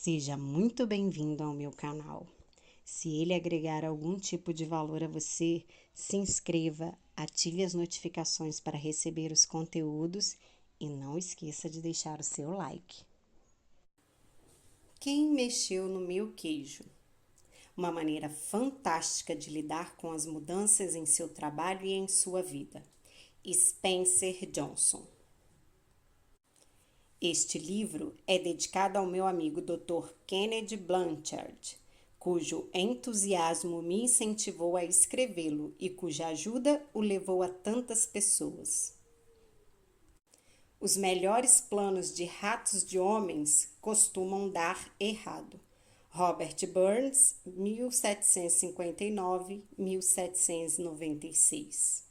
Seja muito bem-vindo ao meu canal. Se ele agregar algum tipo de valor a você, se inscreva, ative as notificações para receber os conteúdos e não esqueça de deixar o seu like. Quem mexeu no meu queijo? Uma maneira fantástica de lidar com as mudanças em seu trabalho e em sua vida. Spencer Johnson. Este livro é dedicado ao meu amigo Dr. Kennedy Blanchard, cujo entusiasmo me incentivou a escrevê-lo e cuja ajuda o levou a tantas pessoas. Os melhores planos de ratos de homens costumam dar errado. Robert Burns, 1759-1796.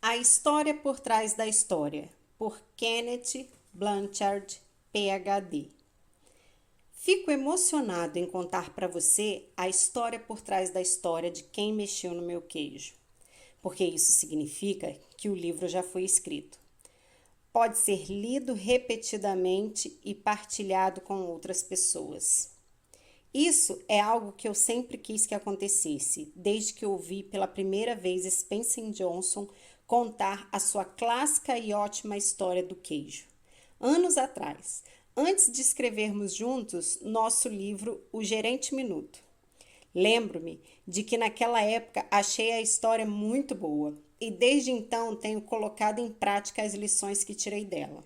A história por trás da história, por Kennedy Blanchard, PhD. Fico emocionado em contar para você a história por trás da história de quem mexeu no meu queijo, porque isso significa que o livro já foi escrito. Pode ser lido repetidamente e partilhado com outras pessoas. Isso é algo que eu sempre quis que acontecesse, desde que ouvi pela primeira vez Spencer Johnson contar a sua clássica e ótima história do queijo. Anos atrás, antes de escrevermos juntos nosso livro O Gerente Minuto. Lembro-me de que naquela época achei a história muito boa e desde então tenho colocado em prática as lições que tirei dela.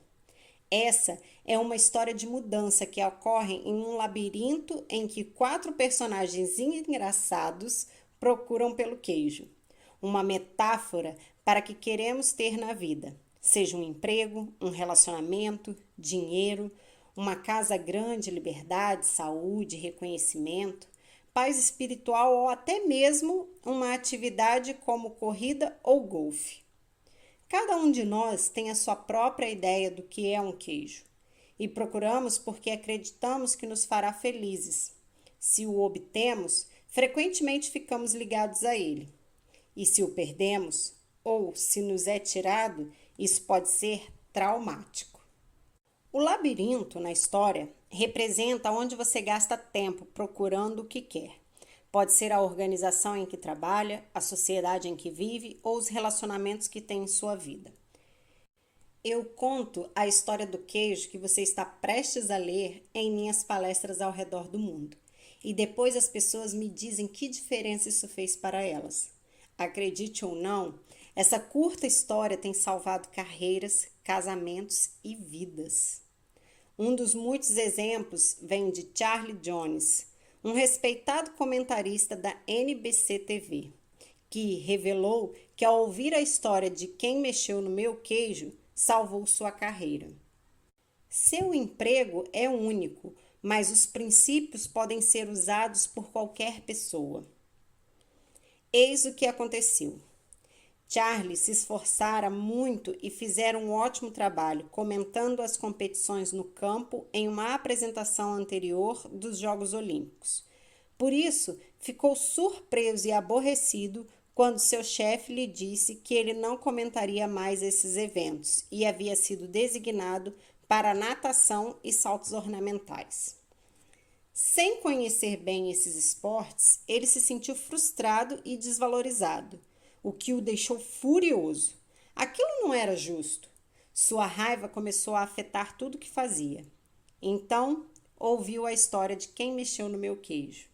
Essa é uma história de mudança que ocorre em um labirinto em que 4 personagens engraçados procuram pelo queijo. Uma metáfora para o que queremos ter na vida, seja um emprego, um relacionamento, dinheiro, uma casa grande, liberdade, saúde, reconhecimento, paz espiritual ou até mesmo uma atividade como corrida ou golfe. Cada um de nós tem a sua própria ideia do que é um queijo e procuramos porque acreditamos que nos fará felizes. Se o obtemos, frequentemente ficamos ligados a ele. E se o perdemos, ou se nos é tirado, isso pode ser traumático. O labirinto na história representa onde você gasta tempo procurando o que quer. Pode ser a organização em que trabalha, a sociedade em que vive ou os relacionamentos que tem em sua vida. Eu conto a história do queijo que você está prestes a ler em minhas palestras ao redor do mundo. E depois as pessoas me dizem que diferença isso fez para elas. Acredite ou não, essa curta história tem salvado carreiras, casamentos e vidas. Um dos muitos exemplos vem de Charlie Jones, um respeitado comentarista da NBC TV, que revelou que ao ouvir a história de quem mexeu no meu queijo, salvou sua carreira. Seu emprego é único, mas os princípios podem ser usados por qualquer pessoa. Eis o que aconteceu. Charlie se esforçara muito e fizeram um ótimo trabalho, comentando as competições no campo em uma apresentação anterior dos Jogos Olímpicos. Por isso, ficou surpreso e aborrecido quando seu chefe lhe disse que ele não comentaria mais esses eventos e havia sido designado para natação e saltos ornamentais. Sem conhecer bem esses esportes, ele se sentiu frustrado e desvalorizado, o que o deixou furioso. Aquilo não era justo. Sua raiva começou a afetar tudo que fazia. Então, ouviu a história de quem mexeu no meu queijo.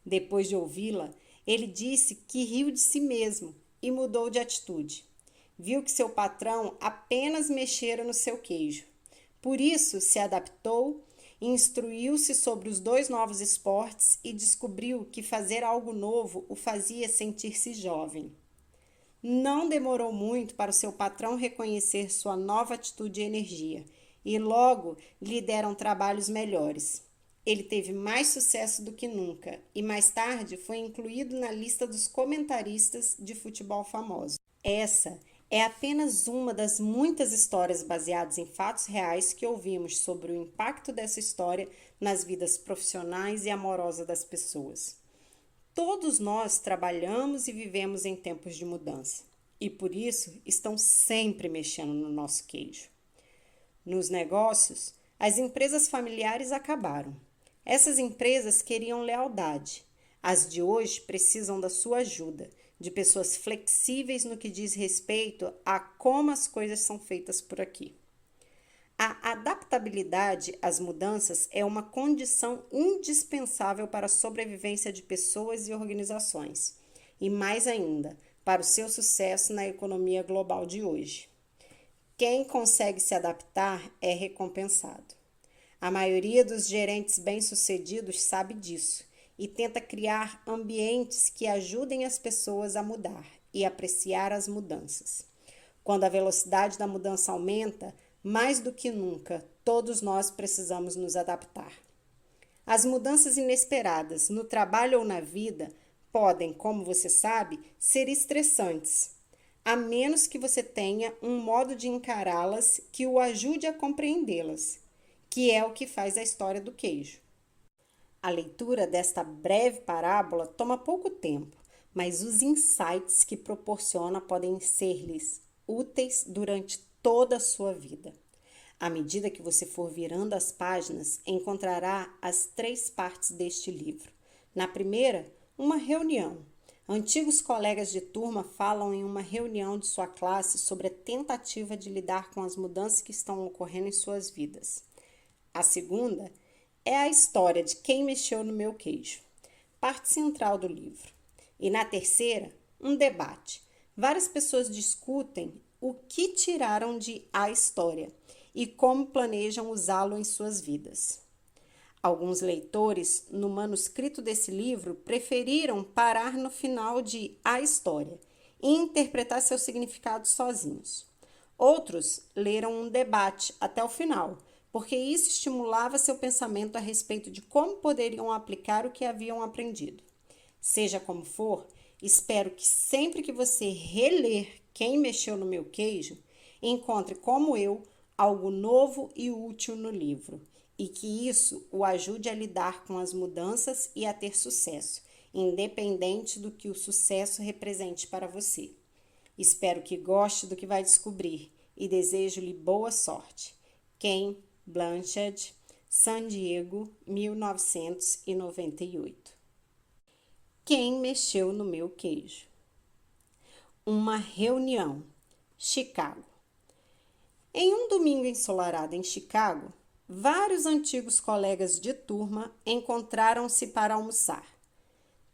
Depois de ouvi-la, ele disse que riu de si mesmo e mudou de atitude. Viu que seu patrão apenas mexera no seu queijo. Por isso, se adaptou, instruiu-se sobre os 2 novos esportes e descobriu que fazer algo novo o fazia sentir-se jovem. Não demorou muito para o seu patrão reconhecer sua nova atitude e energia, e logo lhe deram trabalhos melhores. Ele teve mais sucesso do que nunca e mais tarde foi incluído na lista dos comentaristas de futebol famosos. Essa é apenas uma das muitas histórias baseadas em fatos reais que ouvimos sobre o impacto dessa história nas vidas profissionais e amorosas das pessoas. Todos nós trabalhamos e vivemos em tempos de mudança e por isso estão sempre mexendo no nosso queijo. Nos negócios, as empresas familiares acabaram. Essas empresas queriam lealdade. As de hoje precisam da sua ajuda, de pessoas flexíveis no que diz respeito a como as coisas são feitas por aqui. A adaptabilidade às mudanças é uma condição indispensável para a sobrevivência de pessoas e organizações, e mais ainda, para o seu sucesso na economia global de hoje. Quem consegue se adaptar é recompensado. A maioria dos gerentes bem-sucedidos sabe disso e tenta criar ambientes que ajudem as pessoas a mudar e apreciar as mudanças. Quando a velocidade da mudança aumenta, mais do que nunca, todos nós precisamos nos adaptar. As mudanças inesperadas no trabalho ou na vida podem, como você sabe, ser estressantes, a menos que você tenha um modo de encará-las que o ajude a compreendê-las, que é o que faz a história do queijo. A leitura desta breve parábola toma pouco tempo, mas os insights que proporciona podem ser-lhes úteis durante toda a sua vida. À medida que você for virando as páginas, encontrará as 3 partes deste livro. Na primeira, uma reunião. Antigos colegas de turma falam em uma reunião de sua classe sobre a tentativa de lidar com as mudanças que estão ocorrendo em suas vidas. A segunda é a história de quem mexeu no meu queijo, parte central do livro. E na terceira, um debate. Várias pessoas discutem o que tiraram de A História e como planejam usá-lo em suas vidas. Alguns leitores, no manuscrito desse livro, preferiram parar no final de A História e interpretar seu significado sozinhos. Outros leram um debate até o final, porque isso estimulava seu pensamento a respeito de como poderiam aplicar o que haviam aprendido. Seja como for, espero que sempre que você reler Quem Mexeu no Meu Queijo, encontre, como eu, algo novo e útil no livro, e que isso o ajude a lidar com as mudanças e a ter sucesso, independente do que o sucesso represente para você. Espero que goste do que vai descobrir e desejo-lhe boa sorte. Ken Blanchard, San Diego, 1998. Quem mexeu no meu queijo? Uma reunião. Chicago. Em um domingo ensolarado em Chicago, vários antigos colegas de turma encontraram-se para almoçar.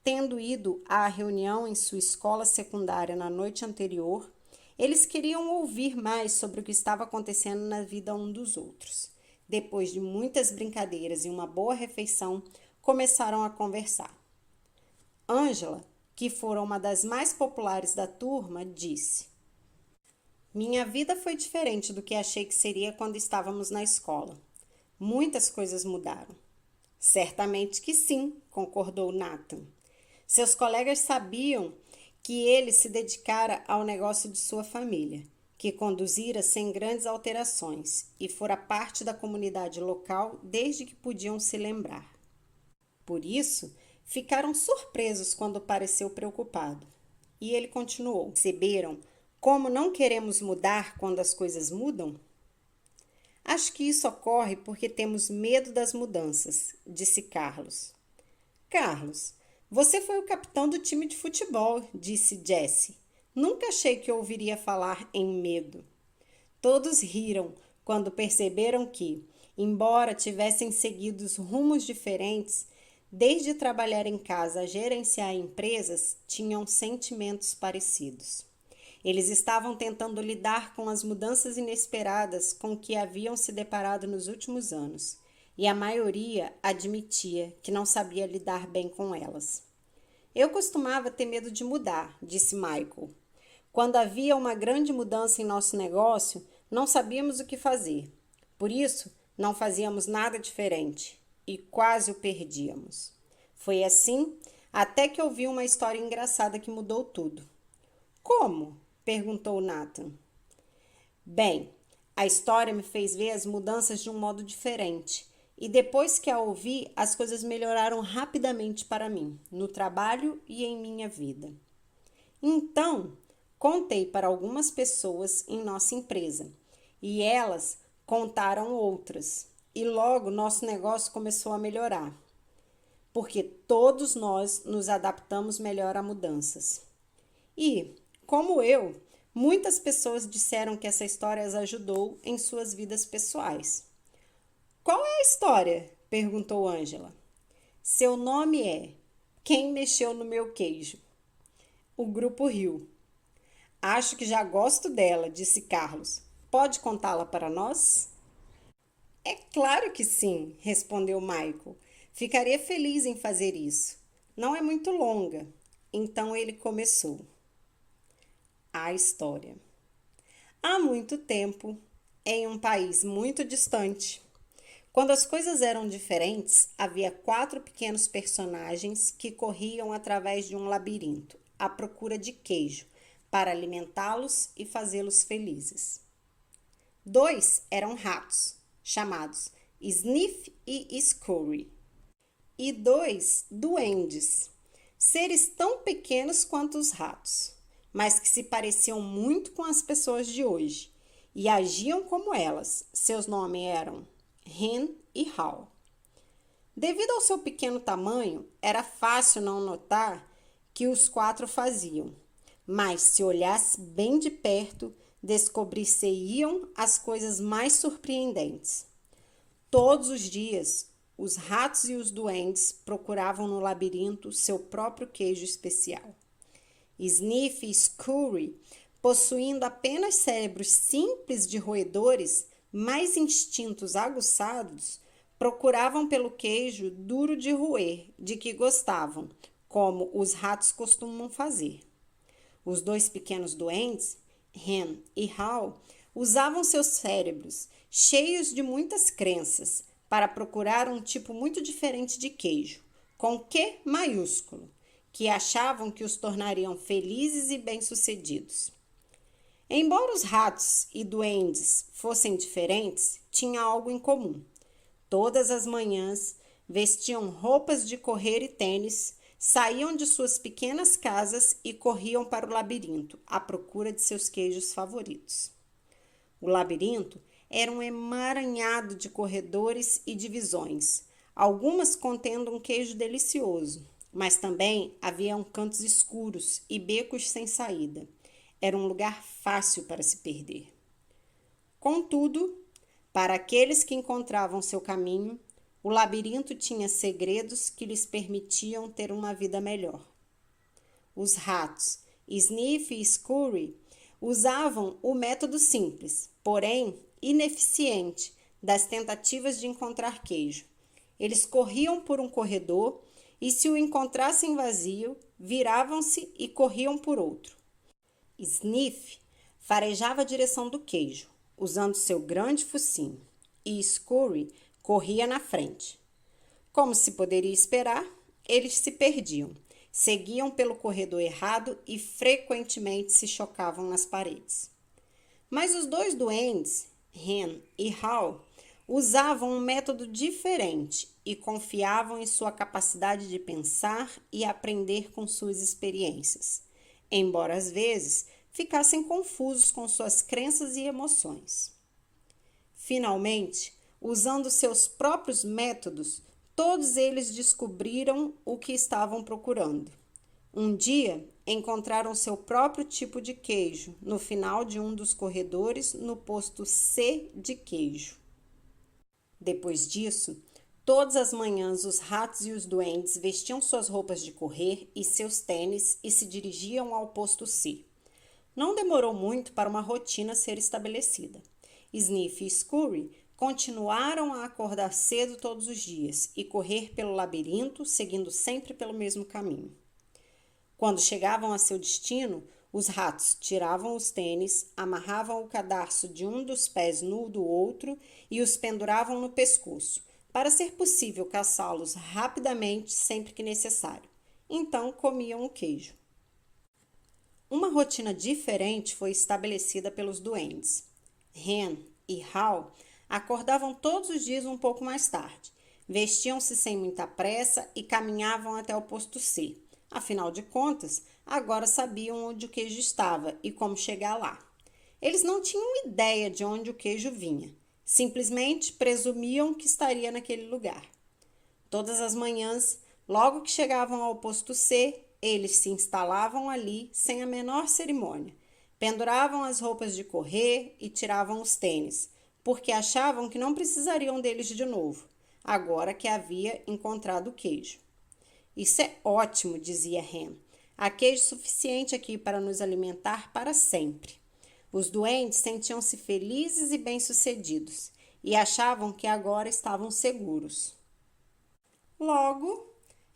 Tendo ido à reunião em sua escola secundária na noite anterior, eles queriam ouvir mais sobre o que estava acontecendo na vida um dos outros. Depois de muitas brincadeiras e uma boa refeição, começaram a conversar. Angela, que fora uma das mais populares da turma, disse: Minha vida foi diferente do que achei que seria quando estávamos na escola. Muitas coisas mudaram. Certamente que sim, concordou Nathan. Seus colegas sabiam que ele se dedicara ao negócio de sua família, que conduzira sem grandes alterações e fora parte da comunidade local desde que podiam se lembrar. Por isso, ficaram surpresos quando pareceu preocupado. E ele continuou: Perceberam como não queremos mudar quando as coisas mudam? Acho que isso ocorre porque temos medo das mudanças, disse Carlos. Carlos, você foi o capitão do time de futebol, disse Jessie. Nunca achei que ouviria falar em medo. Todos riram quando perceberam que, embora tivessem seguido rumos diferentes, desde trabalhar em casa a gerenciar empresas, tinham sentimentos parecidos. Eles estavam tentando lidar com as mudanças inesperadas com que haviam se deparado nos últimos anos, e a maioria admitia que não sabia lidar bem com elas. Eu costumava ter medo de mudar, disse Michael. Quando havia uma grande mudança em nosso negócio, não sabíamos o que fazer. Por isso, não fazíamos nada diferente e quase o perdíamos. Foi assim até que ouvi uma história engraçada que mudou tudo. Como? Perguntou Nathan. Bem, a história me fez ver as mudanças de um modo diferente. E depois que a ouvi, as coisas melhoraram rapidamente para mim, no trabalho e em minha vida. Então, contei para algumas pessoas em nossa empresa e elas contaram outras. e logo nosso negócio começou a melhorar, porque todos nós nos adaptamos melhor a mudanças. E, como eu, muitas pessoas disseram que essa história as ajudou em suas vidas pessoais. Qual é a história? Perguntou Ângela. Seu nome é Quem Mexeu no Meu Queijo? O grupo riu. Acho que já gosto dela, disse Carlos. Pode contá-la para nós? É claro que sim, respondeu Michael. Ficaria feliz em fazer isso. Não é muito longa. Então ele começou. A história. Há muito tempo, em um país muito distante, quando as coisas eram diferentes, havia 4 pequenos personagens que corriam através de um labirinto, à procura de queijo, para alimentá-los e fazê-los felizes. 2 eram ratos, chamados Sniff e Scurry, e 2 duendes, seres tão pequenos quanto os ratos, mas que se pareciam muito com as pessoas de hoje e agiam como elas. Seus nomes eram Hen e Hal. Devido ao seu pequeno tamanho, era fácil não notar que os 4 faziam, mas se olhasse bem de perto, descobrir-se-iam as coisas mais surpreendentes. Todos os dias, os ratos e os duendes procuravam no labirinto seu próprio queijo especial. Sniff e Scurry, possuindo apenas cérebros simples de roedores, mas instintos aguçados, procuravam pelo queijo duro de roer, de que gostavam, como os ratos costumam fazer. Os 2 pequenos duendes, Hen e Hal, usavam seus cérebros, cheios de muitas crenças, para procurar um tipo muito diferente de queijo, com Q maiúsculo, que achavam que os tornariam felizes e bem-sucedidos. Embora os ratos e duendes fossem diferentes, tinham algo em comum. Todas as manhãs vestiam roupas de correr e tênis, saíam de suas pequenas casas e corriam para o labirinto, à procura de seus queijos favoritos. O labirinto era um emaranhado de corredores e divisões, algumas contendo um queijo delicioso, mas também haviam cantos escuros e becos sem saída. Era um lugar fácil para se perder. Contudo, para aqueles que encontravam seu caminho, o labirinto tinha segredos que lhes permitiam ter uma vida melhor. Os ratos, Sniff e Scurry, usavam o método simples, porém ineficiente, das tentativas de encontrar queijo. Eles corriam por um corredor e, se o encontrassem vazio, viravam-se e corriam por outro. Sniff farejava a direção do queijo, usando seu grande focinho, e Scurry corria na frente. Como se poderia esperar, eles se perdiam, seguiam pelo corredor errado e frequentemente se chocavam nas paredes. Mas os 2 duendes, Hen e Hal, usavam um método diferente e confiavam em sua capacidade de pensar e aprender com suas experiências, embora às vezes ficassem confusos com suas crenças e emoções. Finalmente, usando seus próprios métodos, todos eles descobriram o que estavam procurando. Um dia, encontraram seu próprio tipo de queijo no final de um dos corredores no posto C de queijo. Depois disso, todas as manhãs os ratos e os duendes vestiam suas roupas de correr e seus tênis e se dirigiam ao posto C. Não demorou muito para uma rotina ser estabelecida. Sniff e Scurry continuaram a acordar cedo todos os dias e correr pelo labirinto, seguindo sempre pelo mesmo caminho. Quando chegavam a seu destino, os ratos tiravam os tênis, amarravam o cadarço de um dos pés no do outro e os penduravam no pescoço, para ser possível caçá-los rapidamente sempre que necessário. Então comiam o queijo. Uma rotina diferente foi estabelecida pelos duendes. Hen e Hal acordavam todos os dias um pouco mais tarde, vestiam-se sem muita pressa e caminhavam até o posto C. Afinal de contas, agora sabiam onde o queijo estava e como chegar lá. Eles não tinham ideia de onde o queijo vinha. Simplesmente presumiam que estaria naquele lugar. Todas as manhãs, logo que chegavam ao posto C, eles se instalavam ali sem a menor cerimônia. Penduravam as roupas de correr e tiravam os tênis, porque achavam que não precisariam deles de novo, agora que havia encontrado o queijo. Isso é ótimo, dizia Hen. Há queijo suficiente aqui para nos alimentar para sempre. Os duendes sentiam-se felizes e bem-sucedidos e achavam que agora estavam seguros. Logo,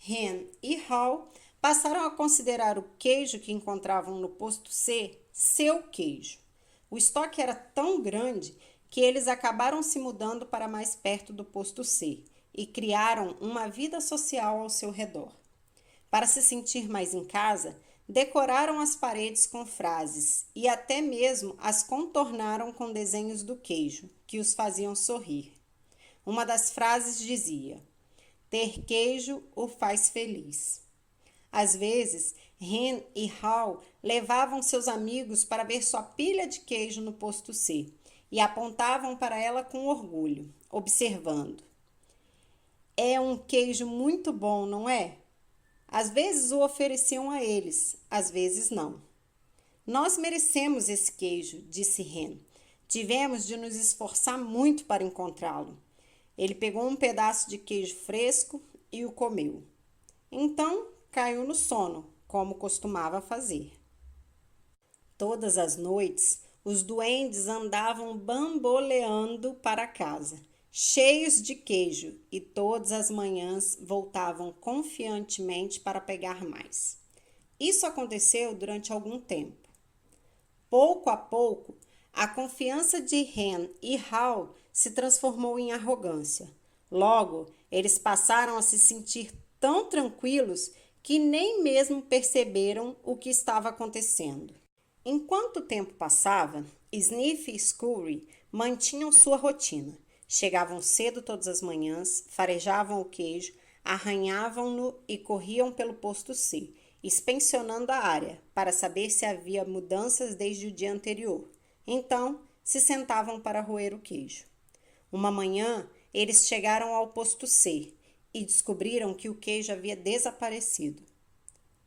Hen e Hal passaram a considerar o queijo que encontravam no posto C seu queijo. O estoque era tão grande que eles acabaram se mudando para mais perto do posto C e criaram uma vida social ao seu redor. Para se sentir mais em casa, decoraram as paredes com frases e até mesmo as contornaram com desenhos do queijo, que os faziam sorrir. Uma das frases dizia: "Ter queijo o faz feliz." Às vezes, Hen e Hal levavam seus amigos para ver sua pilha de queijo no posto C e apontavam para ela com orgulho, observando: "É um queijo muito bom, não é?" Às vezes o ofereciam a eles, às vezes não. "Nós merecemos esse queijo", disse Hen. "Tivemos de nos esforçar muito para encontrá-lo." Ele pegou um pedaço de queijo fresco e o comeu. Então caiu no sono, como costumava fazer. Todas as noites, os duendes andavam bamboleando para casa, cheios de queijo, e todas as manhãs voltavam confiantemente para pegar mais. Isso aconteceu durante algum tempo. Pouco a pouco, a confiança de Hen e Hal se transformou em arrogância. Logo, eles passaram a se sentir tão tranquilos que nem mesmo perceberam o que estava acontecendo. Enquanto o tempo passava, Sniff e Scurry mantinham sua rotina. Chegavam cedo todas as manhãs, farejavam o queijo, arranhavam-no e corriam pelo posto C, inspecionando a área para saber se havia mudanças desde o dia anterior. Então, se sentavam para roer o queijo. Uma manhã, eles chegaram ao posto C e descobriram que o queijo havia desaparecido.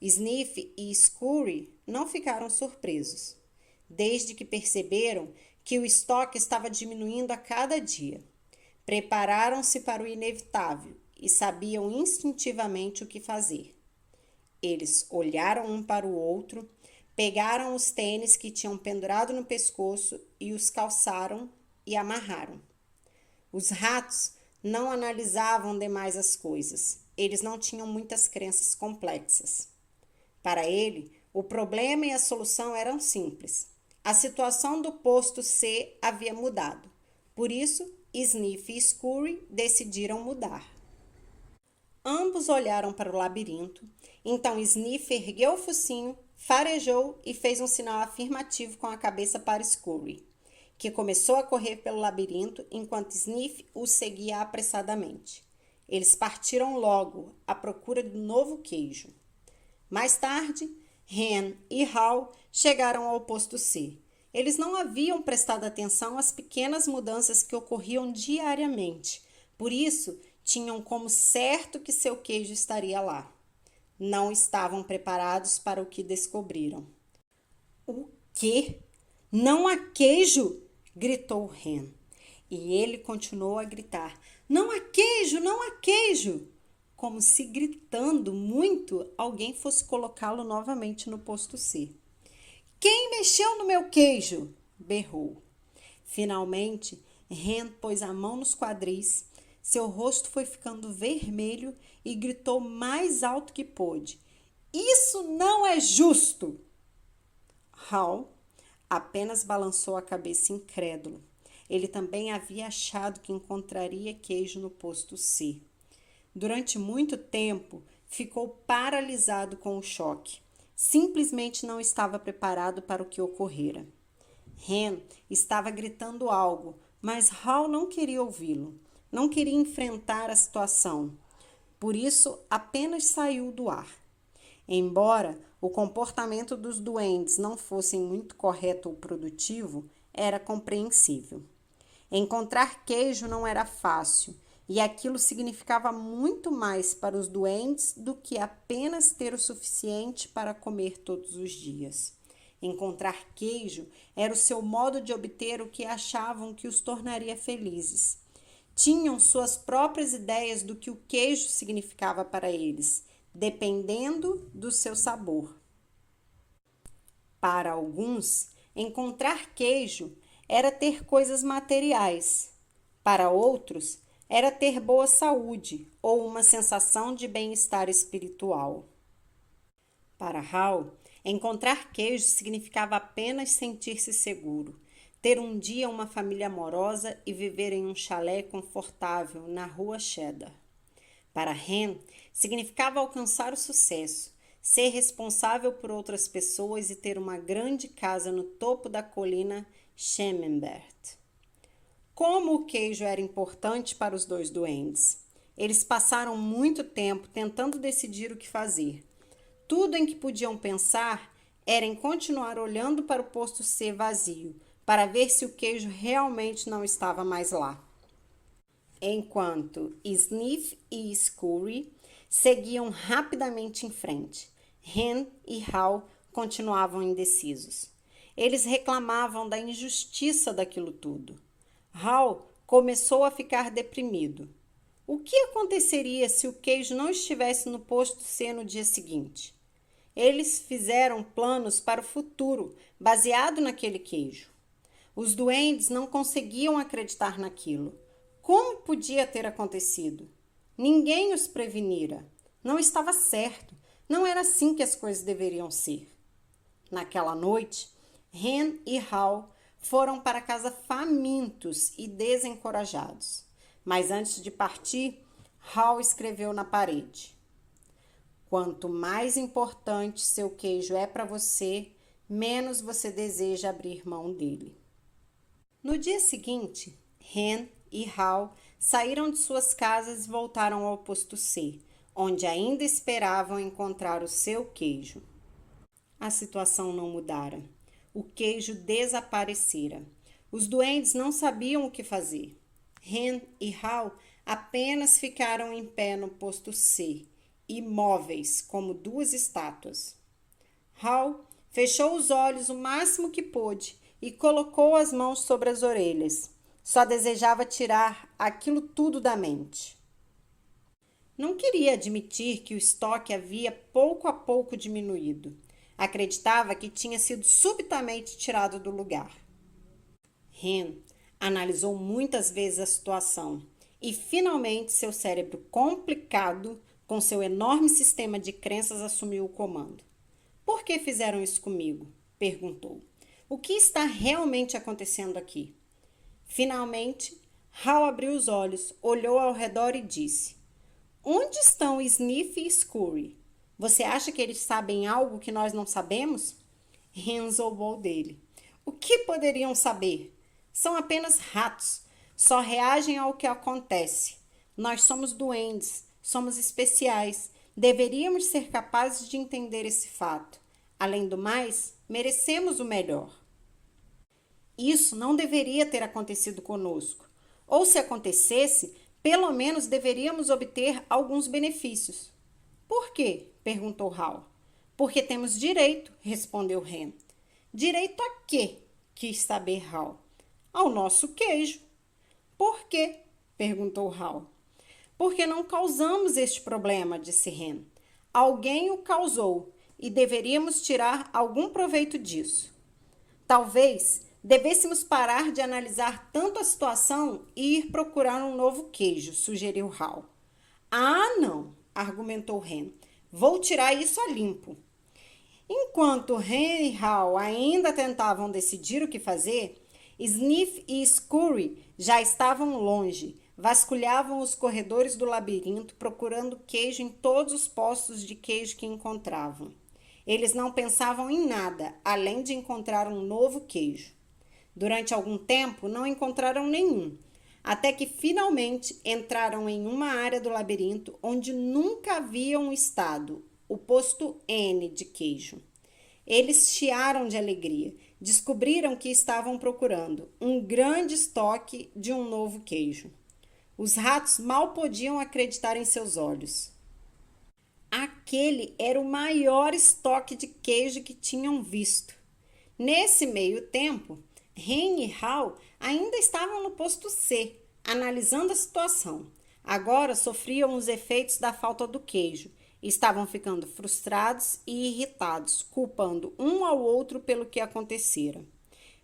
Sniff e Scurry não ficaram surpresos, desde que perceberam que o estoque estava diminuindo a cada dia. Prepararam-se para o inevitável e sabiam instintivamente o que fazer. Eles olharam um para o outro, pegaram os tênis que tinham pendurado no pescoço e os calçaram e amarraram. Os ratos não analisavam demais as coisas. Eles não tinham muitas crenças complexas. Para ele, o problema e a solução eram simples. A situação do posto C havia mudado. Por isso, Sniff e Scurry decidiram mudar. Ambos olharam para o labirinto. Então Sniff ergueu o focinho, farejou e fez um sinal afirmativo com a cabeça para Scurry, que começou a correr pelo labirinto enquanto Sniff o seguia apressadamente. Eles partiram logo à procura do novo queijo. Mais tarde, Hen e Hal chegaram ao posto C. Eles não haviam prestado atenção às pequenas mudanças que ocorriam diariamente. Por isso, tinham como certo que seu queijo estaria lá. Não estavam preparados para o que descobriram. "O quê? Não há queijo?" gritou Hen. E ele continuou a gritar: "Não há queijo, não há queijo!" Como se gritando muito, alguém fosse colocá-lo novamente no posto C. "Quem mexeu no meu queijo?" berrou. Finalmente, Hen pôs a mão nos quadris, seu rosto foi ficando vermelho e gritou mais alto que pôde: "Isso não é justo!" Hal apenas balançou a cabeça incrédulo. Ele também havia achado que encontraria queijo no posto C. Durante muito tempo, ficou paralisado com o choque. Simplesmente não estava preparado para o que ocorrera. Hen estava gritando algo, mas Hal não queria ouvi-lo. Não queria enfrentar a situação. Por isso, apenas saiu do ar. Embora o comportamento dos duendes não fosse muito correto ou produtivo, era compreensível. Encontrar queijo não era fácil, e aquilo significava muito mais para os duendes do que apenas ter o suficiente para comer todos os dias. Encontrar queijo era o seu modo de obter o que achavam que os tornaria felizes. Tinham suas próprias ideias do que o queijo significava para eles, dependendo do seu sabor. Para alguns, encontrar queijo era ter coisas materiais. Para outros, era ter boa saúde ou uma sensação de bem-estar espiritual. Para Hal, encontrar queijo significava apenas sentir-se seguro, ter um dia uma família amorosa e viver em um chalé confortável na rua Cheddar. Para Hen, significava alcançar o sucesso, ser responsável por outras pessoas e ter uma grande casa no topo da colina Schemmenberg. Como o queijo era importante para os dois duendes. Eles passaram muito tempo tentando decidir o que fazer. Tudo em que podiam pensar era em continuar olhando para o posto C vazio, para ver se o queijo realmente não estava mais lá. Enquanto Sniff e Scurry seguiam rapidamente em frente, Hen e Hal continuavam indecisos. Eles reclamavam da injustiça daquilo tudo. Hal começou a ficar deprimido. O que aconteceria se o queijo não estivesse no posto C no dia seguinte? Eles fizeram planos para o futuro, baseado naquele queijo. Os duendes não conseguiam acreditar naquilo. Como podia ter acontecido? Ninguém os prevenira. Não estava certo. Não era assim que as coisas deveriam ser. Naquela noite, Hen e Hal foram para casa famintos e desencorajados. Mas antes de partir, Hal escreveu na parede: quanto mais importante seu queijo é para você, menos você deseja abrir mão dele. No dia seguinte, Hen e Hal saíram de suas casas e voltaram ao posto C, onde ainda esperavam encontrar o seu queijo. A situação não mudara. O queijo desaparecera. Os duendes não sabiam o que fazer. Hen e Hal apenas ficaram em pé no posto C, imóveis como duas estátuas. Hal fechou os olhos o máximo que pôde e colocou as mãos sobre as orelhas. Só desejava tirar aquilo tudo da mente. Não queria admitir que o estoque havia pouco a pouco diminuído. Acreditava que tinha sido subitamente tirado do lugar. Hen analisou muitas vezes a situação e finalmente seu cérebro complicado, com seu enorme sistema de crenças, assumiu o comando. Por que fizeram isso comigo? Perguntou. O que está realmente acontecendo aqui? Finalmente, Hal abriu os olhos, olhou ao redor e disse: onde estão Sniff e Scurry? Você acha que eles sabem algo que nós não sabemos? Hen zombou dele. O que poderiam saber? São apenas ratos. Só reagem ao que acontece. Nós somos duendes, somos especiais. Deveríamos ser capazes de entender esse fato. Além do mais, merecemos o melhor. Isso não deveria ter acontecido conosco. Ou se acontecesse, pelo menos deveríamos obter alguns benefícios. Por quê? Perguntou Hal. Porque temos direito, respondeu Hen. Direito a quê? Quis saber Hal. Ao nosso queijo. Por quê? Perguntou Hal. Porque não causamos este problema, disse Hen. Alguém o causou e deveríamos tirar algum proveito disso. Talvez devêssemos parar de analisar tanto a situação e ir procurar um novo queijo, sugeriu Hal. Ah, não, argumentou Hen. Vou tirar isso a limpo. Enquanto Hen e Hal ainda tentavam decidir o que fazer, Sniff e Scurry já estavam longe, vasculhavam os corredores do labirinto procurando queijo em todos os postos de queijo que encontravam. Eles não pensavam em nada, além de encontrar um novo queijo. Durante algum tempo, não encontraram nenhum, até que finalmente entraram em uma área do labirinto onde nunca haviam estado, o posto N de queijo. Eles chiaram de alegria, descobriram que estavam procurando um grande estoque de um novo queijo. Os ratos mal podiam acreditar em seus olhos. Aquele era o maior estoque de queijo que tinham visto. Nesse meio tempo, Hen e Hal ainda estavam no posto C, analisando a situação. Agora sofriam os efeitos da falta do queijo. Estavam ficando frustrados e irritados, culpando um ao outro pelo que acontecera.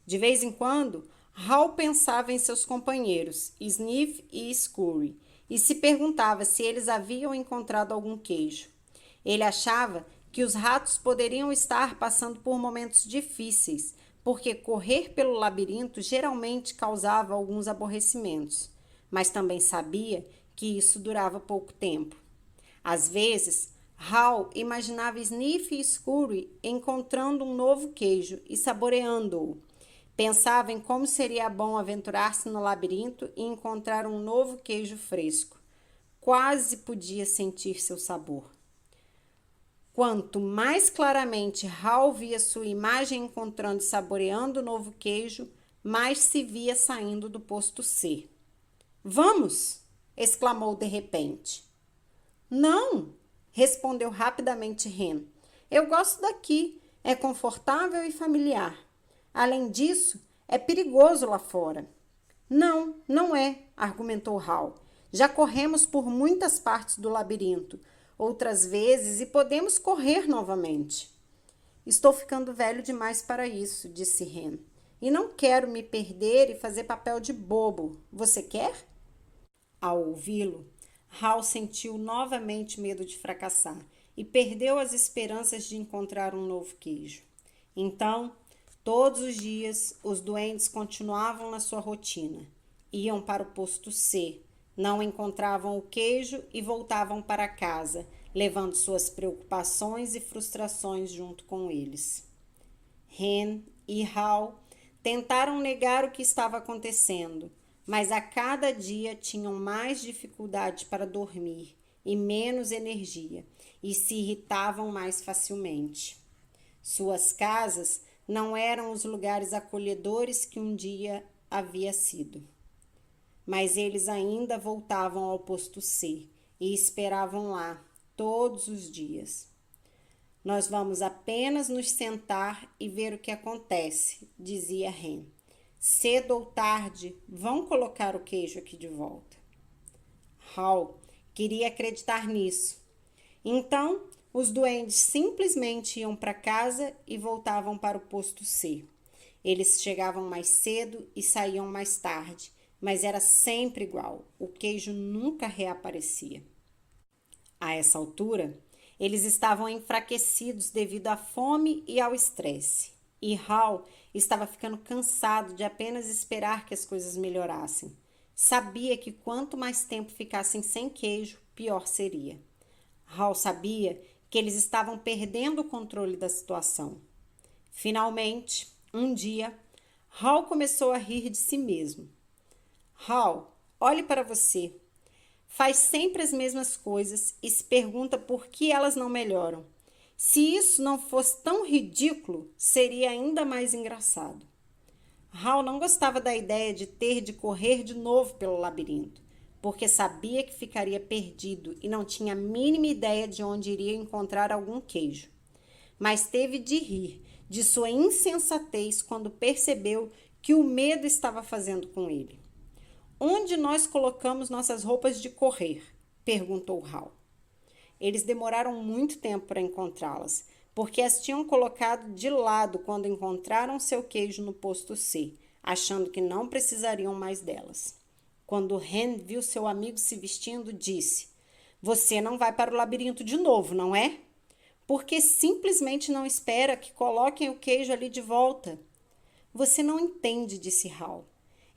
De vez em quando, Hal pensava em seus companheiros, Sniff e Scurry, e se perguntava se eles haviam encontrado algum queijo. Ele achava que os ratos poderiam estar passando por momentos difíceis, porque correr pelo labirinto geralmente causava alguns aborrecimentos, mas também sabia que isso durava pouco tempo. Às vezes, Hal imaginava Sniff e Scurry encontrando um novo queijo e saboreando-o. Pensava em como seria bom aventurar-se no labirinto e encontrar um novo queijo fresco. Quase podia sentir seu sabor. Quanto mais claramente Hal via sua imagem encontrando e saboreando o novo queijo, mais se via saindo do posto C. "Vamos!" exclamou de repente. "Não!" respondeu rapidamente Hen. "Eu gosto daqui. É confortável e familiar. Além disso, é perigoso lá fora." "Não, não é", argumentou Hal. "Já corremos por muitas partes do labirinto, outras vezes, e podemos correr novamente." "Estou ficando velho demais para isso", disse Hen. "E não quero me perder e fazer papel de bobo. Você quer?" Ao ouvi-lo, Hal sentiu novamente medo de fracassar e perdeu as esperanças de encontrar um novo queijo. Então, todos os dias, os duendes continuavam na sua rotina. Iam para o posto C, não encontravam o queijo e voltavam para casa, levando suas preocupações e frustrações junto com eles. Hen e Hal tentaram negar o que estava acontecendo, mas a cada dia tinham mais dificuldade para dormir e menos energia, e se irritavam mais facilmente. Suas casas não eram os lugares acolhedores que um dia havia sido. Mas eles ainda voltavam ao posto C e esperavam lá todos os dias. "Nós vamos apenas nos sentar e ver o que acontece", dizia Hen. "Cedo ou tarde, vão colocar o queijo aqui de volta." Hal queria acreditar nisso. Então, os duendes simplesmente iam para casa e voltavam para o posto C. Eles chegavam mais cedo e saíam mais tarde, mas era sempre igual. O queijo nunca reaparecia. A essa altura, eles estavam enfraquecidos devido à fome e ao estresse. E Hal estava ficando cansado de apenas esperar que as coisas melhorassem. Sabia que quanto mais tempo ficassem sem queijo, pior seria. Hal sabia que eles estavam perdendo o controle da situação. Finalmente, um dia, Hal começou a rir de si mesmo. "Hal, olhe para você. Faz sempre as mesmas coisas e se pergunta por que elas não melhoram. Se isso não fosse tão ridículo, seria ainda mais engraçado." Hal não gostava da ideia de ter de correr de novo pelo labirinto, porque sabia que ficaria perdido e não tinha a mínima ideia de onde iria encontrar algum queijo. Mas teve de rir de sua insensatez quando percebeu que o medo estava fazendo com ele. "Onde nós colocamos nossas roupas de correr?" perguntou Hal. Eles demoraram muito tempo para encontrá-las, porque as tinham colocado de lado quando encontraram seu queijo no posto C, achando que não precisariam mais delas. Quando Hen viu seu amigo se vestindo, disse: "Você não vai para o labirinto de novo, não é? Porque simplesmente não espera que coloquem o queijo ali de volta." "Você não entende", disse Hal.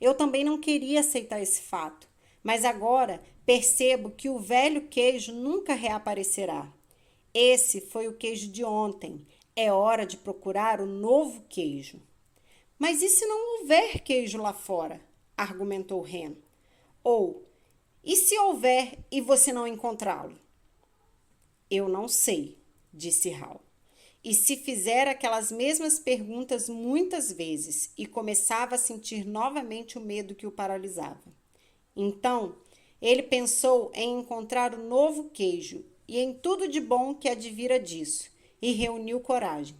"Eu também não queria aceitar esse fato, mas agora percebo que o velho queijo nunca reaparecerá. Esse foi o queijo de ontem. É hora de procurar o novo queijo." "Mas e se não houver queijo lá fora?" argumentou Hen. "Ou, e se houver e você não encontrá-lo?" "Eu não sei", disse Hal. e se fizera aquelas mesmas perguntas muitas vezes e começava a sentir novamente o medo que o paralisava. Então, ele pensou em encontrar o novo queijo e em tudo de bom que advira disso, e reuniu coragem.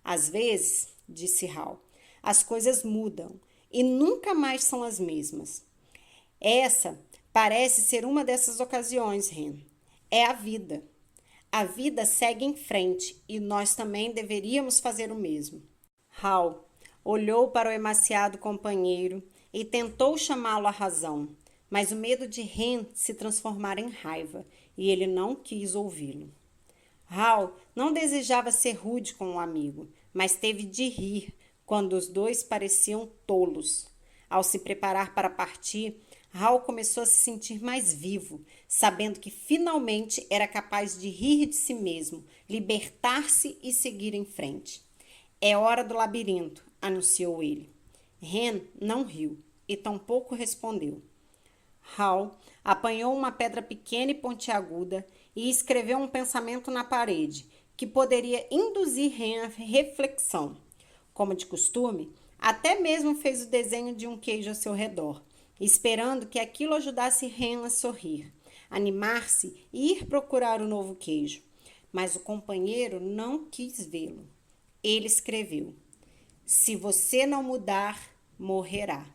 Às vezes, disse Hal, as coisas mudam e nunca mais são as mesmas. Essa parece ser uma dessas ocasiões, Hen. É a vida. A vida segue em frente e nós também deveríamos fazer o mesmo. Hal olhou para o emaciado companheiro e tentou chamá-lo à razão, mas o medo de Hen se transformara em raiva e ele não quis ouvi-lo. Hal não desejava ser rude com o amigo, mas teve de rir quando os dois pareciam tolos. Ao se preparar para partir, Hal começou a se sentir mais vivo, sabendo que finalmente era capaz de rir de si mesmo, libertar-se e seguir em frente. É hora do labirinto, anunciou ele. Hen não riu e tampouco respondeu. Hal apanhou uma pedra pequena e pontiaguda e escreveu um pensamento na parede, que poderia induzir Hen à reflexão. Como de costume, até mesmo fez o desenho de um queijo ao seu redor, esperando que aquilo ajudasse Hen a sorrir, animar-se e ir procurar o novo queijo. Mas o companheiro não quis vê-lo. Ele escreveu: se você não mudar, morrerá.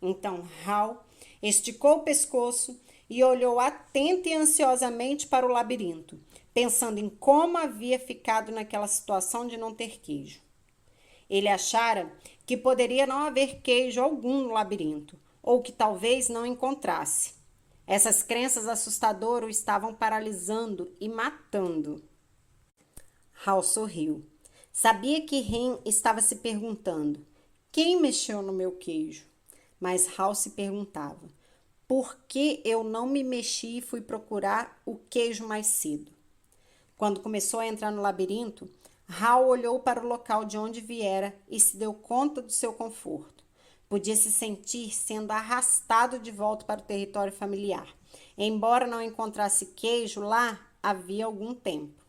Então Hal esticou o pescoço e olhou atenta e ansiosamente para o labirinto, pensando em como havia ficado naquela situação de não ter queijo. Ele achara que poderia não haver queijo algum no labirinto, ou que talvez não encontrasse. Essas crenças assustadoras o estavam paralisando e matando. Hal sorriu. Sabia que Hen estava se perguntando: quem mexeu no meu queijo? Mas Hal se perguntava: por que eu não me mexi e fui procurar o queijo mais cedo? Quando começou a entrar no labirinto, Hal olhou para o local de onde viera e se deu conta do seu conforto. Podia se sentir sendo arrastado de volta para o território familiar, embora não encontrasse queijo lá havia algum tempo.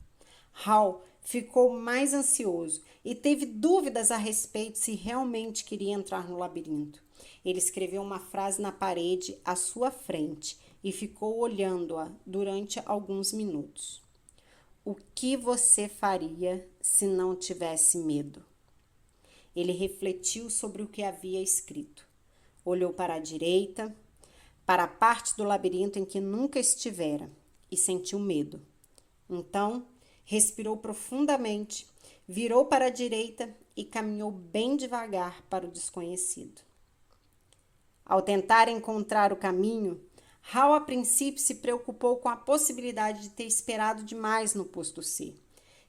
Hal ficou mais ansioso e teve dúvidas a respeito se realmente queria entrar no labirinto. Ele escreveu uma frase na parede à sua frente e ficou olhando-a durante alguns minutos. O que você faria se não tivesse medo? Ele refletiu sobre o que havia escrito. Olhou para a direita, para a parte do labirinto em que nunca estivera, e sentiu medo. Então, respirou profundamente, virou para a direita e caminhou bem devagar para o desconhecido. Ao tentar encontrar o caminho, Hal a princípio se preocupou com a possibilidade de ter esperado demais no posto C.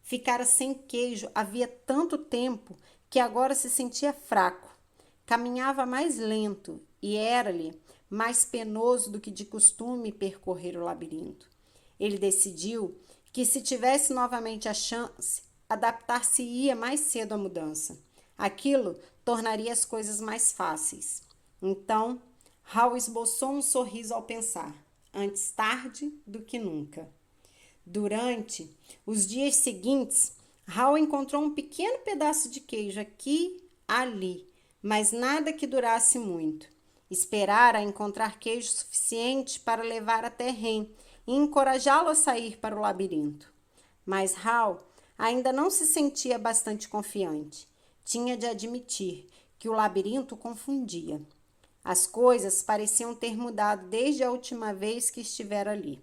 Ficara sem queijo havia tanto tempo que agora se sentia fraco. Caminhava mais lento e era-lhe mais penoso do que de costume percorrer o labirinto. Ele decidiu que, se tivesse novamente a chance, adaptar-se-ia mais cedo à mudança. Aquilo tornaria as coisas mais fáceis. Então, Hal esboçou um sorriso ao pensar: antes tarde do que nunca. Durante os dias seguintes, Hal encontrou um pequeno pedaço de queijo aqui, ali, mas nada que durasse muito. Esperara encontrar queijo suficiente para levar até Hen e encorajá-lo a sair para o labirinto. Mas Hal ainda não se sentia bastante confiante. Tinha de admitir que o labirinto o confundia. As coisas pareciam ter mudado desde a última vez que estivera ali.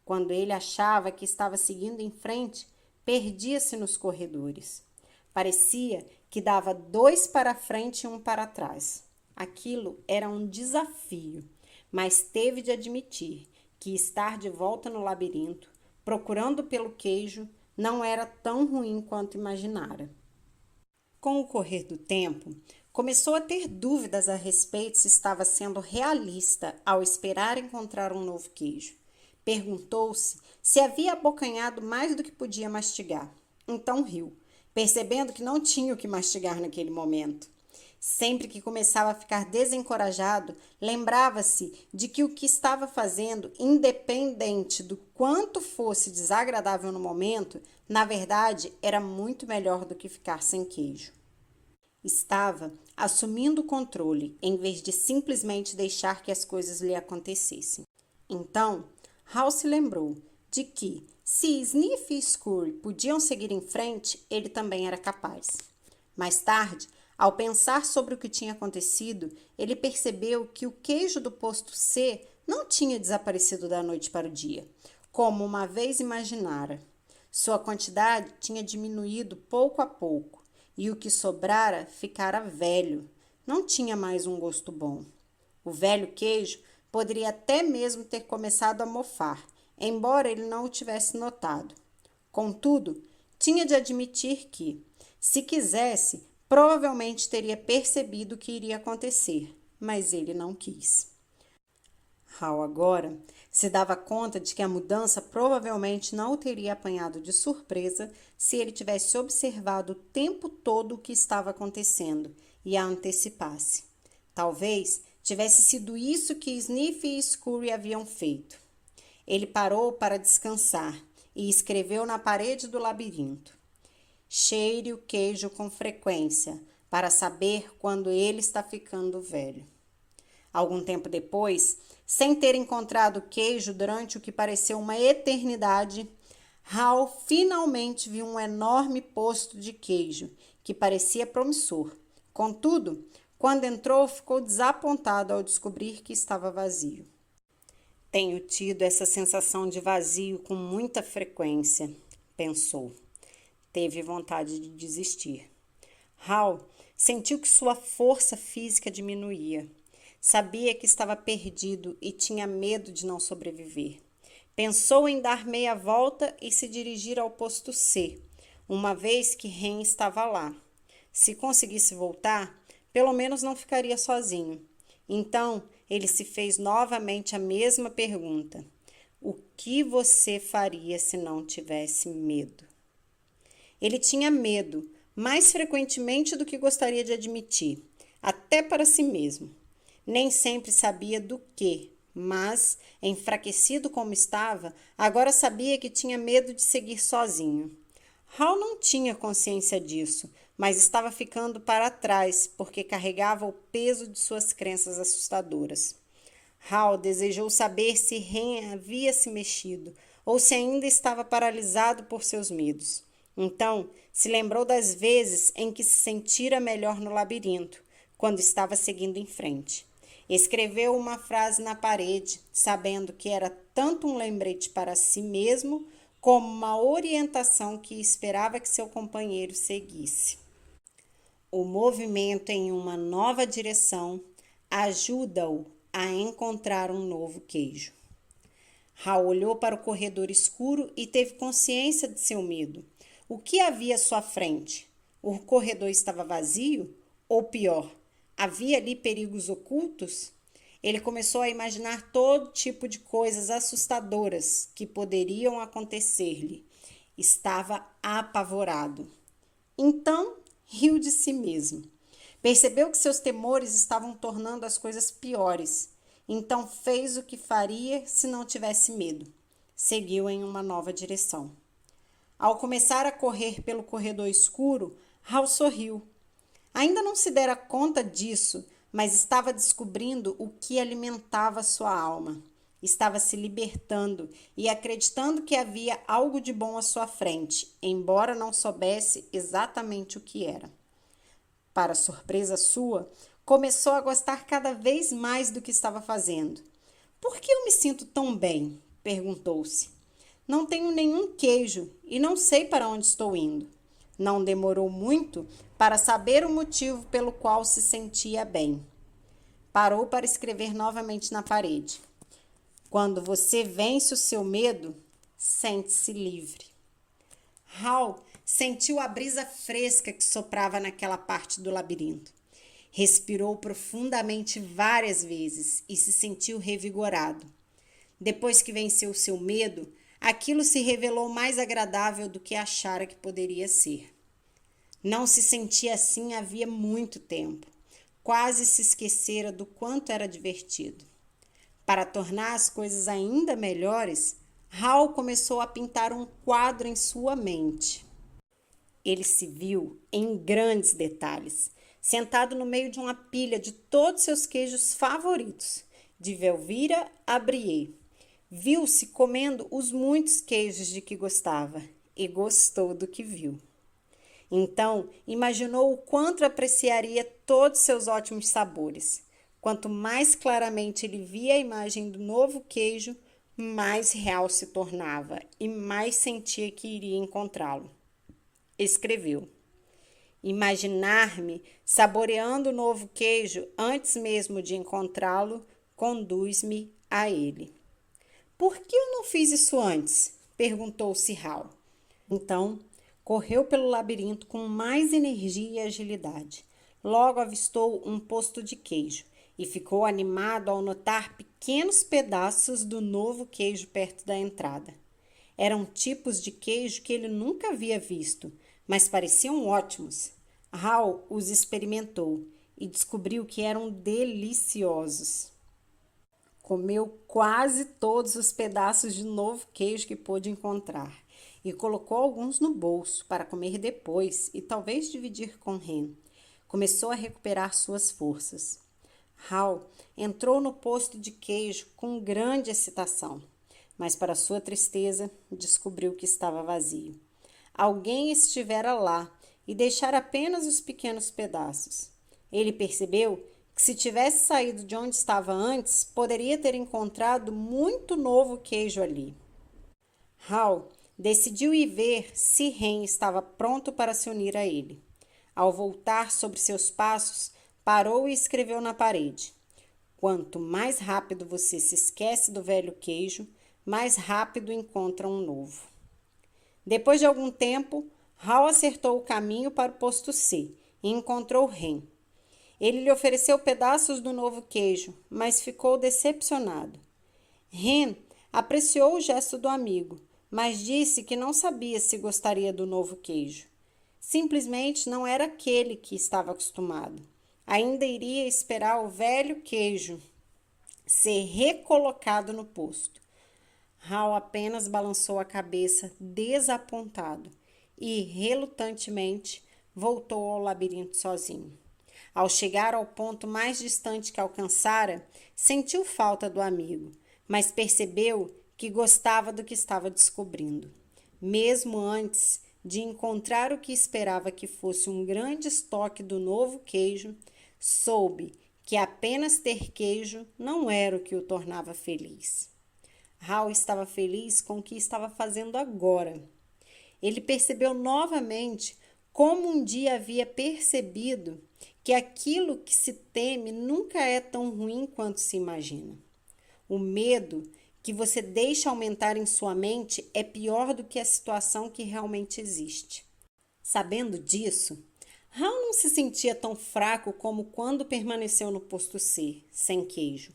Quando ele achava que estava seguindo em frente, perdia-se nos corredores. Parecia que dava 2 para frente e 1 para trás. Aquilo era um desafio, mas teve de admitir que estar de volta no labirinto, procurando pelo queijo, não era tão ruim quanto imaginara. Com o correr do tempo, começou a ter dúvidas a respeito se estava sendo realista ao esperar encontrar um novo queijo. Perguntou-se se havia abocanhado mais do que podia mastigar. Então riu, percebendo que não tinha o que mastigar naquele momento. Sempre que começava a ficar desencorajado, lembrava-se de que o que estava fazendo, independente do quanto fosse desagradável no momento, na verdade era muito melhor do que ficar sem queijo. Estava assumindo o controle, em vez de simplesmente deixar que as coisas lhe acontecessem. Então, Hal se lembrou de que, se Sniff e Scurry podiam seguir em frente, ele também era capaz. Mais tarde, ao pensar sobre o que tinha acontecido, ele percebeu que o queijo do posto C não tinha desaparecido da noite para o dia, como uma vez imaginara. Sua quantidade tinha diminuído pouco a pouco, e o que sobrara ficara velho. Não tinha mais um gosto bom. O velho queijo poderia até mesmo ter começado a mofar, embora ele não o tivesse notado. Contudo, tinha de admitir que, se quisesse, provavelmente teria percebido o que iria acontecer, mas ele não quis. Hal agora se dava conta de que a mudança provavelmente não o teria apanhado de surpresa se ele tivesse observado o tempo todo o que estava acontecendo e a antecipasse. Talvez tivesse sido isso que Sniff e Scurry haviam feito. Ele parou para descansar e escreveu na parede do labirinto: cheire o queijo com frequência para saber quando ele está ficando velho. Algum tempo depois, sem ter encontrado queijo durante o que pareceu uma eternidade, Hal finalmente viu um enorme posto de queijo que parecia promissor. Contudo, quando entrou, ficou desapontado ao descobrir que estava vazio. Tenho tido essa sensação de vazio com muita frequência, pensou. Teve vontade de desistir. Hal sentiu que sua força física diminuía. Sabia que estava perdido e tinha medo de não sobreviver. Pensou em dar meia volta e se dirigir ao posto C, uma vez que Ren estava lá. Se conseguisse voltar, pelo menos não ficaria sozinho. Então, ele se fez novamente a mesma pergunta: o que você faria se não tivesse medo? Ele tinha medo, mais frequentemente do que gostaria de admitir, até para si mesmo. Nem sempre sabia do que, mas, enfraquecido como estava, agora sabia que tinha medo de seguir sozinho. Hal não tinha consciência disso, mas estava ficando para trás porque carregava o peso de suas crenças assustadoras. Hal desejou saber se Ren havia se mexido ou se ainda estava paralisado por seus medos. Então, se lembrou das vezes em que se sentira melhor no labirinto, quando estava seguindo em frente. Escreveu uma frase na parede, sabendo que era tanto um lembrete para si mesmo, como uma orientação que esperava que seu companheiro seguisse. O movimento em uma nova direção ajuda-o a encontrar um novo queijo. Hal olhou para o corredor escuro e teve consciência de seu medo. O que havia à sua frente? O corredor estava vazio? Ou pior, havia ali perigos ocultos? Ele começou a imaginar todo tipo de coisas assustadoras que poderiam acontecer-lhe. Estava apavorado. Então, riu de si mesmo. Percebeu que seus temores estavam tornando as coisas piores. Então, fez o que faria se não tivesse medo. Seguiu em uma nova direção. Ao começar a correr pelo corredor escuro, Hal sorriu. Ainda não se dera conta disso, mas estava descobrindo o que alimentava sua alma. Estava se libertando e acreditando que havia algo de bom à sua frente, embora não soubesse exatamente o que era. Para surpresa sua, começou a gostar cada vez mais do que estava fazendo. Por que eu me sinto tão bem? Perguntou-se. Não tenho nenhum queijo e não sei para onde estou indo. Não demorou muito para saber o motivo pelo qual se sentia bem. Parou para escrever novamente na parede. Quando você vence o seu medo, sente-se livre. Hal sentiu a brisa fresca que soprava naquela parte do labirinto. Respirou profundamente várias vezes e se sentiu revigorado. Depois que venceu o seu medo, aquilo se revelou mais agradável do que achara que poderia ser. Não se sentia assim havia muito tempo. quase se esquecera do quanto era divertido. Para tornar as coisas ainda melhores, Hal começou a pintar um quadro em sua mente. Ele se viu em grandes detalhes, sentado no meio de uma pilha de todos seus queijos favoritos, de Velveeta a Brie. Viu-se comendo os muitos queijos de que gostava e gostou do que viu. Então, imaginou o quanto apreciaria todos seus ótimos sabores. Quanto mais claramente ele via a imagem do novo queijo, mais real se tornava e mais sentia que iria encontrá-lo. Escreveu: imaginar-me saboreando o novo queijo antes mesmo de encontrá-lo conduz-me a ele. Por que eu não fiz isso antes? Perguntou-se Hal. Então, correu pelo labirinto com mais energia e agilidade. Logo avistou um posto de queijo e ficou animado ao notar pequenos pedaços do novo queijo perto da entrada. Eram tipos de queijo que ele nunca havia visto, mas pareciam ótimos. Hal os experimentou e descobriu que eram deliciosos. Comeu quase todos os pedaços de novo queijo que pôde encontrar e colocou alguns no bolso para comer depois e talvez dividir com Hen. Começou a recuperar suas forças. Hal entrou no posto de queijo com grande excitação, mas para sua tristeza descobriu que estava vazio. Alguém estivera lá e deixara apenas os pequenos pedaços. Ele percebeu que se tivesse saído de onde estava antes, poderia ter encontrado muito novo queijo ali. Hal decidiu ir ver se Hen estava pronto para se unir a ele. Ao voltar sobre seus passos, parou e escreveu na parede: quanto mais rápido você se esquece do velho queijo, mais rápido encontra um novo. Depois de algum tempo, Hal acertou o caminho para o posto C e encontrou Hen. Ele lhe ofereceu pedaços do novo queijo, mas ficou decepcionado. Hen apreciou o gesto do amigo, mas disse que não sabia se gostaria do novo queijo. Simplesmente não era aquele que estava acostumado. Ainda iria esperar o velho queijo ser recolocado no posto. Hal apenas balançou a cabeça desapontado e, relutantemente, voltou ao labirinto sozinho. Ao chegar ao ponto mais distante que alcançara, sentiu falta do amigo, mas percebeu que gostava do que estava descobrindo. Mesmo antes de encontrar o que esperava que fosse um grande estoque do novo queijo, soube que apenas ter queijo não era o que o tornava feliz. Hal estava feliz com o que estava fazendo agora. Ele percebeu novamente como um dia havia percebido que aquilo que se teme nunca é tão ruim quanto se imagina. O medo que você deixa aumentar em sua mente é pior do que a situação que realmente existe. Sabendo disso, Hal não se sentia tão fraco como quando permaneceu no posto C, sem queijo.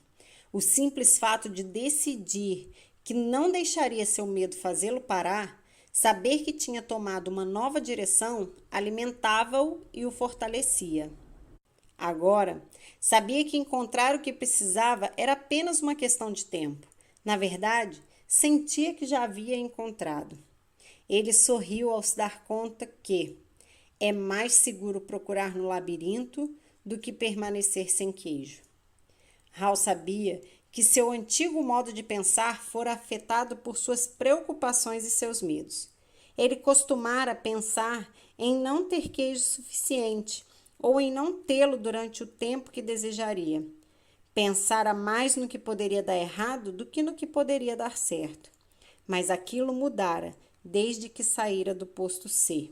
O simples fato de decidir que não deixaria seu medo fazê-lo parar, saber que tinha tomado uma nova direção, alimentava-o e o fortalecia. Agora, sabia que encontrar o que precisava era apenas uma questão de tempo. Na verdade, sentia que já havia encontrado. Ele sorriu ao se dar conta que é mais seguro procurar no labirinto do que permanecer sem queijo. Hal sabia que seu antigo modo de pensar fora afetado por suas preocupações e seus medos. Ele costumara pensar em não ter queijo suficiente ou em não tê-lo durante o tempo que desejaria. Pensara mais no que poderia dar errado do que no que poderia dar certo. Mas aquilo mudara desde que saíra do posto C.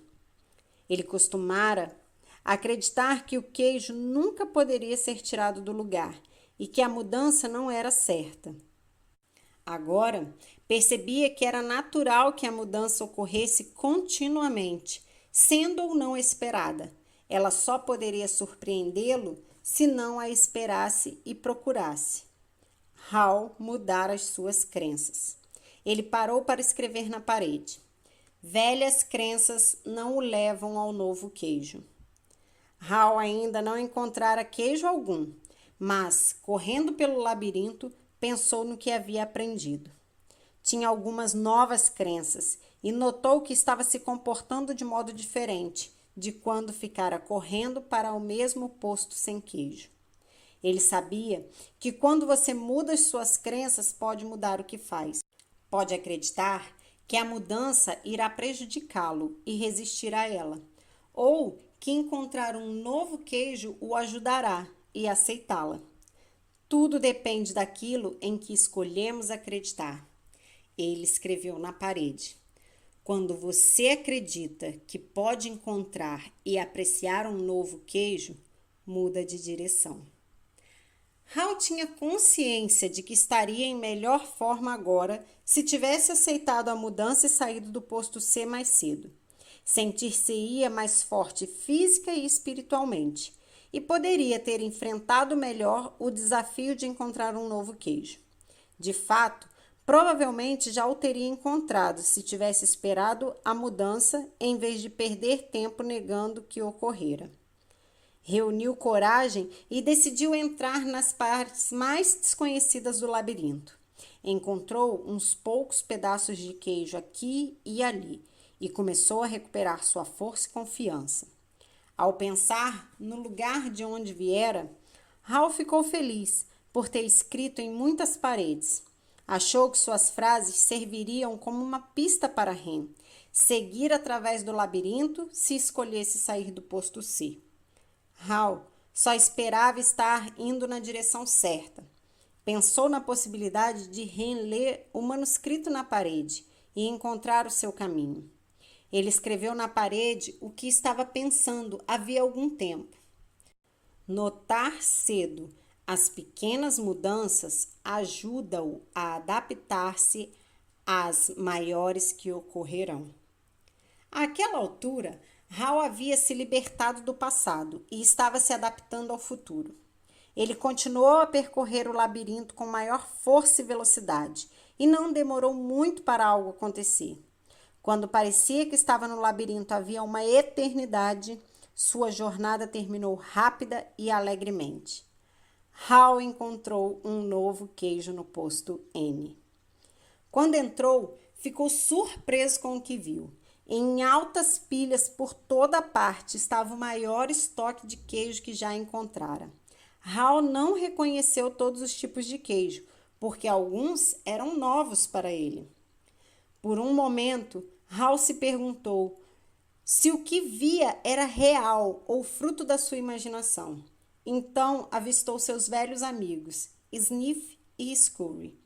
Ele costumara acreditar que o queijo nunca poderia ser tirado do lugar e que a mudança não era certa. Agora, percebia que era natural que a mudança ocorresse continuamente, sendo ou não esperada. Ela só poderia surpreendê-lo se não a esperasse e procurasse. Hal mudara as suas crenças. Ele parou para escrever na parede: velhas crenças não o levam ao novo queijo. Hal ainda não encontrara queijo algum, mas, correndo pelo labirinto, pensou no que havia aprendido. Tinha algumas novas crenças e notou que estava se comportando de modo diferente de quando ficara correndo para o mesmo posto sem queijo. Ele sabia que quando você muda as suas crenças, pode mudar o que faz. Pode acreditar que a mudança irá prejudicá-lo e resistir a ela, ou que encontrar um novo queijo o ajudará e aceitá-la. Tudo depende daquilo em que escolhemos acreditar. Ele escreveu na parede. Quando você acredita que pode encontrar e apreciar um novo queijo, muda de direção. Hal tinha consciência de que estaria em melhor forma agora se tivesse aceitado a mudança e saído do posto C mais cedo. Sentir-se-ia mais forte física e espiritualmente e poderia ter enfrentado melhor o desafio de encontrar um novo queijo. De fato, provavelmente já o teria encontrado se tivesse esperado a mudança em vez de perder tempo negando que ocorrera. Reuniu coragem e decidiu entrar nas partes mais desconhecidas do labirinto. Encontrou uns poucos pedaços de queijo aqui e ali e começou a recuperar sua força e confiança. Ao pensar no lugar de onde viera, Hal ficou feliz por ter escrito em muitas paredes. Achou que suas frases serviriam como uma pista para Ren seguir através do labirinto se escolhesse sair do posto C. Hal só esperava estar indo na direção certa. Pensou na possibilidade de Ren ler o manuscrito na parede e encontrar o seu caminho. Ele escreveu na parede o que estava pensando havia algum tempo. Notar cedo as pequenas mudanças ajuda-o a adaptar-se às maiores que ocorrerão. Àquela altura, Hal havia se libertado do passado e estava se adaptando ao futuro. Ele continuou a percorrer o labirinto com maior força e velocidade e não demorou muito para algo acontecer. Quando parecia que estava no labirinto havia uma eternidade, sua jornada terminou rápida e alegremente. Hal encontrou um novo queijo no posto N. Quando entrou, ficou surpreso com o que viu. Em altas pilhas por toda parte estava o maior estoque de queijo que já encontrara. Hal não reconheceu todos os tipos de queijo, porque alguns eram novos para ele. Por um momento, Hal se perguntou se o que via era real ou fruto da sua imaginação. Então, avistou seus velhos amigos, Sniff e Scurry.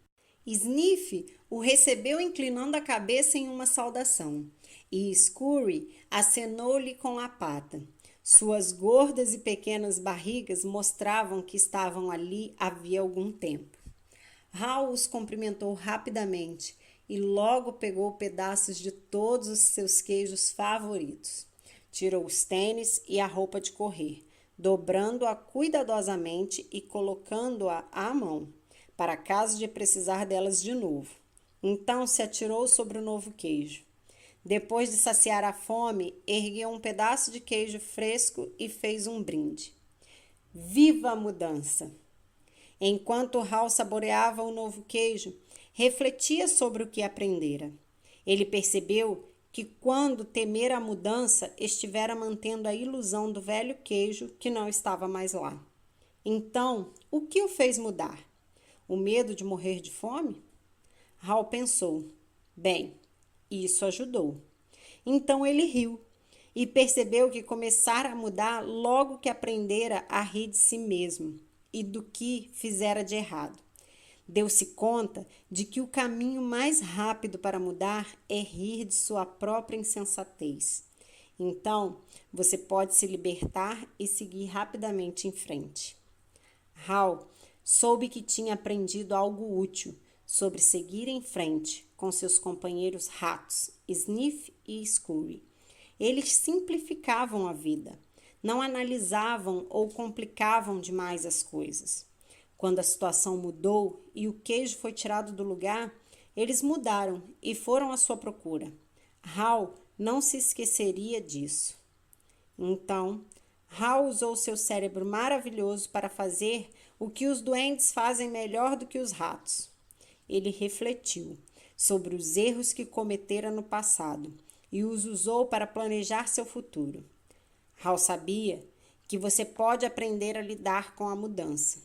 Sniff o recebeu inclinando a cabeça em uma saudação, e Scurry acenou-lhe com a pata. Suas gordas e pequenas barrigas mostravam que estavam ali havia algum tempo. Hal os cumprimentou rapidamente e logo pegou pedaços de todos os seus queijos favoritos. Tirou os tênis e a roupa de correr, dobrando-a cuidadosamente e colocando-a à mão, para caso de precisar delas de novo. Então se atirou sobre o novo queijo. Depois de saciar a fome, ergueu um pedaço de queijo fresco e fez um brinde. Viva a mudança! Enquanto Hal saboreava o novo queijo, refletia sobre o que aprendera. Ele percebeu que quando temera a mudança, estivera mantendo a ilusão do velho queijo que não estava mais lá. Então, o que o fez mudar? O medo de morrer de fome? Hal pensou, bem, isso ajudou. Então ele riu e percebeu que começara a mudar logo que aprendera a rir de si mesmo e do que fizera de errado. Deu-se conta de que o caminho mais rápido para mudar é rir de sua própria insensatez. Então, você pode se libertar e seguir rapidamente em frente. Hal soube que tinha aprendido algo útil sobre seguir em frente com seus companheiros ratos, Sniff e Scurry. Eles simplificavam a vida, não analisavam ou complicavam demais as coisas. Quando a situação mudou e o queijo foi tirado do lugar, eles mudaram e foram à sua procura. Hal não se esqueceria disso. Então, Hal usou seu cérebro maravilhoso para fazer o que os duendes fazem melhor do que os ratos. Ele refletiu sobre os erros que cometera no passado e os usou para planejar seu futuro. Hal sabia que você pode aprender a lidar com a mudança.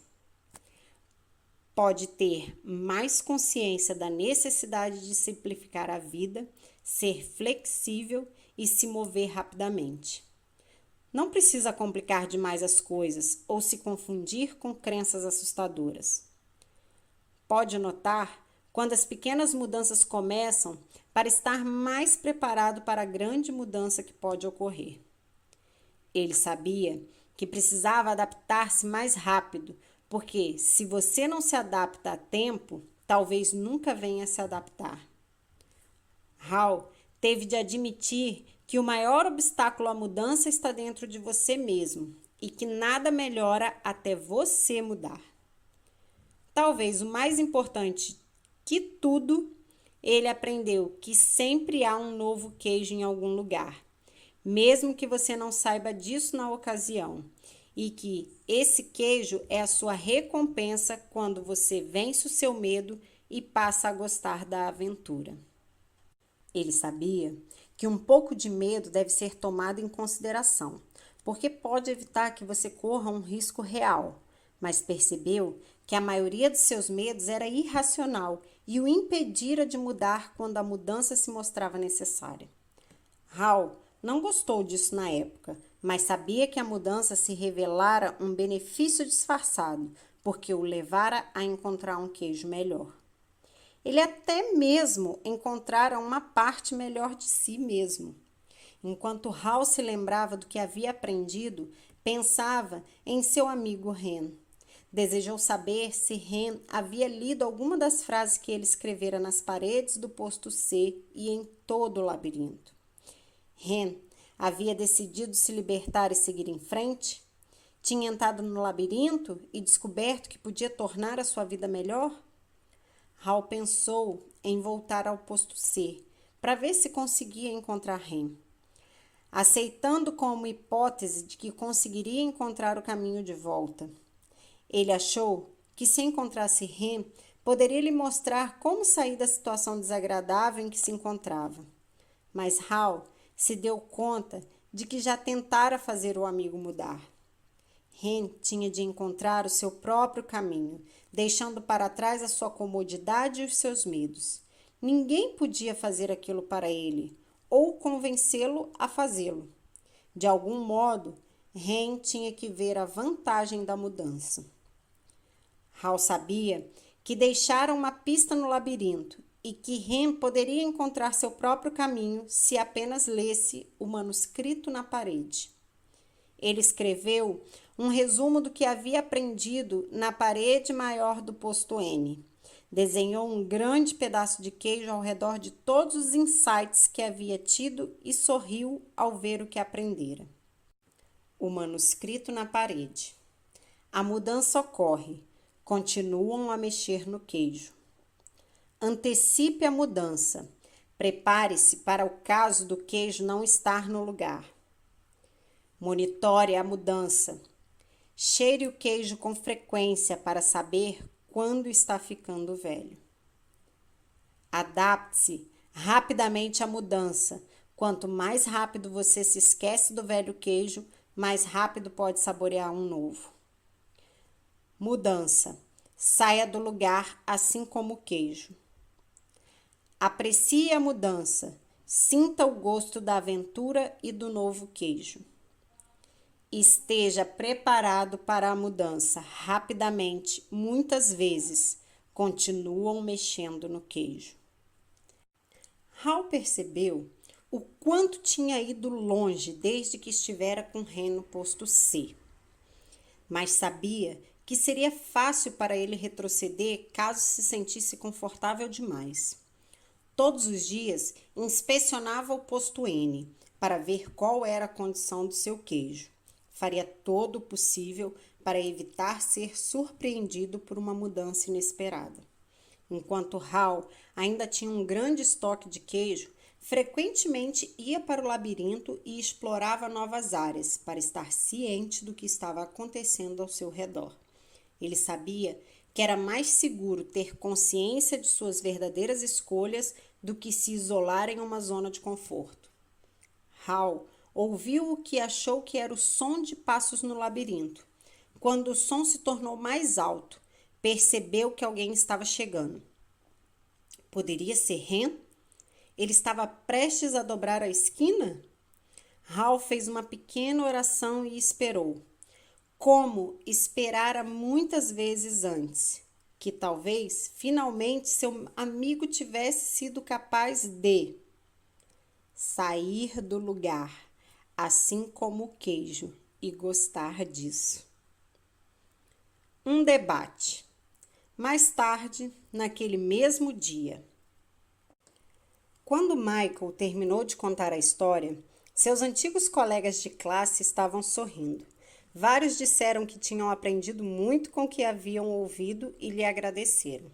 Pode ter mais consciência da necessidade de simplificar a vida, ser flexível e se mover rapidamente. Não precisa complicar demais as coisas ou se confundir com crenças assustadoras. Pode notar quando as pequenas mudanças começam para estar mais preparado para a grande mudança que pode ocorrer. Ele sabia que precisava adaptar-se mais rápido, porque se você não se adapta a tempo, talvez nunca venha a se adaptar. Hal teve de admitir que o maior obstáculo à mudança está dentro de você mesmo e que nada melhora até você mudar. Talvez o mais importante que tudo, ele aprendeu que sempre há um novo queijo em algum lugar, mesmo que você não saiba disso na ocasião, e que esse queijo é a sua recompensa quando você vence o seu medo e passa a gostar da aventura. Ele sabia que um pouco de medo deve ser tomado em consideração, porque pode evitar que você corra um risco real, mas percebeu que a maioria dos seus medos era irracional e o impedira de mudar quando a mudança se mostrava necessária. Hal não gostou disso na época, mas sabia que a mudança se revelara um benefício disfarçado, porque o levara a encontrar um queijo melhor. Ele até mesmo encontrara uma parte melhor de si mesmo. Enquanto Hal se lembrava do que havia aprendido, pensava em seu amigo Ren. Desejou saber se Ren havia lido alguma das frases que ele escrevera nas paredes do posto C e em todo o labirinto. Ren havia decidido se libertar e seguir em frente? Tinha entrado no labirinto e descoberto que podia tornar a sua vida melhor? Hal pensou em voltar ao posto C para ver se conseguia encontrar Ren. Aceitando como hipótese de que conseguiria encontrar o caminho de volta. Ele achou que se encontrasse Ren, poderia lhe mostrar como sair da situação desagradável em que se encontrava. Mas Hal se deu conta de que já tentara fazer o amigo mudar. Ren tinha de encontrar o seu próprio caminho, deixando para trás a sua comodidade e os seus medos. Ninguém podia fazer aquilo para ele, ou convencê-lo a fazê-lo. De algum modo, Ren tinha que ver a vantagem da mudança. Hal sabia que deixara uma pista no labirinto e que Ren poderia encontrar seu próprio caminho se apenas lesse o manuscrito na parede. Ele escreveu um resumo do que havia aprendido na parede maior do posto N. Desenhou um grande pedaço de queijo ao redor de todos os insights que havia tido e sorriu ao ver o que aprendera. O manuscrito na parede. A mudança ocorre. Continuam a mexer no queijo. Antecipe a mudança. Prepare-se para o caso do queijo não estar no lugar. Monitore a mudança. Cheire o queijo com frequência para saber quando está ficando velho. Adapte-se rapidamente à mudança. Quanto mais rápido você se esquece do velho queijo, mais rápido pode saborear um novo. Mudança. Saia do lugar assim como o queijo. Aprecie a mudança. Sinta o gosto da aventura e do novo queijo. Esteja preparado para a mudança. Rapidamente, muitas vezes, continuam mexendo no queijo. Hal percebeu o quanto tinha ido longe desde que estivera com Ren no posto C. Mas sabia que seria fácil para ele retroceder caso se sentisse confortável demais. Todos os dias, inspecionava o posto N para ver qual era a condição do seu queijo. Faria todo o possível para evitar ser surpreendido por uma mudança inesperada. Enquanto Hal ainda tinha um grande estoque de queijo, Frequentemente ia para o labirinto e explorava novas áreas para estar ciente do que estava acontecendo ao seu redor. Ele sabia que era mais seguro ter consciência de suas verdadeiras escolhas do que se isolar em uma zona de conforto. Hal ouviu o que achou que era o som de passos no labirinto. Quando o som se tornou mais alto, percebeu que alguém estava chegando. Poderia ser Ren? Ele estava prestes a dobrar a esquina? Hal fez uma pequena oração e esperou. Como esperara muitas vezes antes, que talvez finalmente seu amigo tivesse sido capaz de sair do lugar, assim como o queijo, e gostar disso. Um debate. Mais tarde, naquele mesmo dia. Quando Michael terminou de contar a história, seus antigos colegas de classe estavam sorrindo. Vários disseram que tinham aprendido muito com o que haviam ouvido e lhe agradeceram.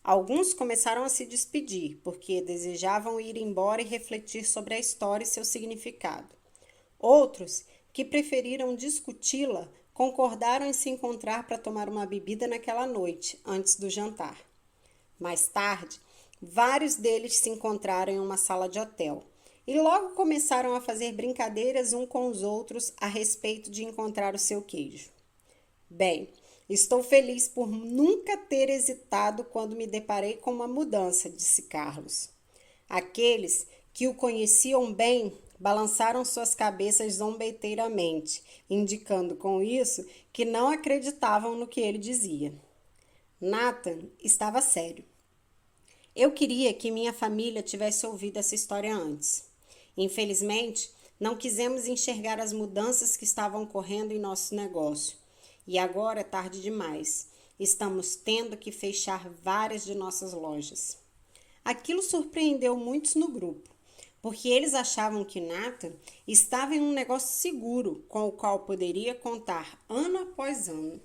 Alguns começaram a se despedir, porque desejavam ir embora e refletir sobre a história e seu significado. Outros, que preferiram discuti-la, concordaram em se encontrar para tomar uma bebida naquela noite, antes do jantar. Mais tarde, vários deles se encontraram em uma sala de hotel e logo começaram a fazer brincadeiras uns com os outros a respeito de encontrar o seu queijo. Bem, estou feliz por nunca ter hesitado quando me deparei com uma mudança, disse Carlos. Aqueles que o conheciam bem balançaram suas cabeças zombeteiramente, indicando com isso que não acreditavam no que ele dizia. Nathan estava sério. Eu queria que minha família tivesse ouvido essa história antes. Infelizmente, não quisemos enxergar as mudanças que estavam ocorrendo em nosso negócio. E agora é tarde demais. Estamos tendo que fechar várias de nossas lojas. Aquilo surpreendeu muitos no grupo, porque eles achavam que Nathan estava em um negócio seguro com o qual poderia contar ano após ano.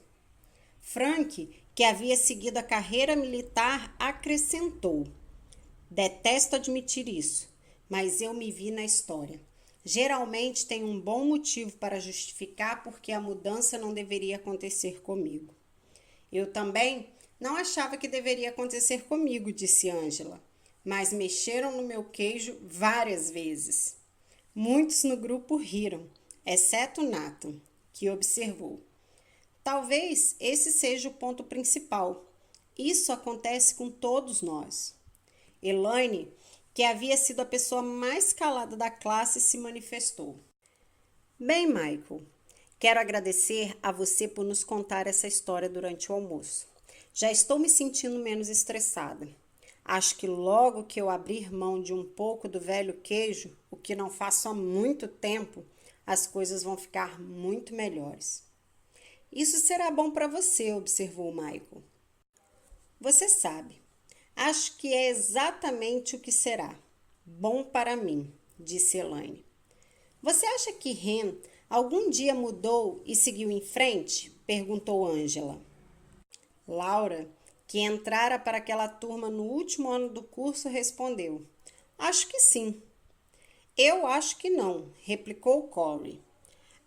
Frank, que havia seguido a carreira militar, acrescentou: detesto admitir isso, mas eu me vi na história. Geralmente tem um bom motivo para justificar porque a mudança não deveria acontecer comigo. Eu também não achava que deveria acontecer comigo, disse Angela, mas mexeram no meu queijo várias vezes. Muitos no grupo riram, exceto Nathan, que observou. Talvez esse seja o ponto principal. Isso acontece com todos nós. Elaine, que havia sido a pessoa mais calada da classe, se manifestou. Bem, Michael, quero agradecer a você por nos contar essa história durante o almoço. Já estou me sentindo menos estressada. Acho que logo que eu abrir mão de um pouco do velho queijo, o que não faço há muito tempo, as coisas vão ficar muito melhores. Isso será bom para você, observou Michael. Você sabe, acho que é exatamente o que será. Bom para mim, disse Elaine. Você acha que Ren algum dia mudou e seguiu em frente? Perguntou Angela. Laura, que entrara para aquela turma no último ano do curso, respondeu. Acho que sim. Eu acho que não, replicou Corey.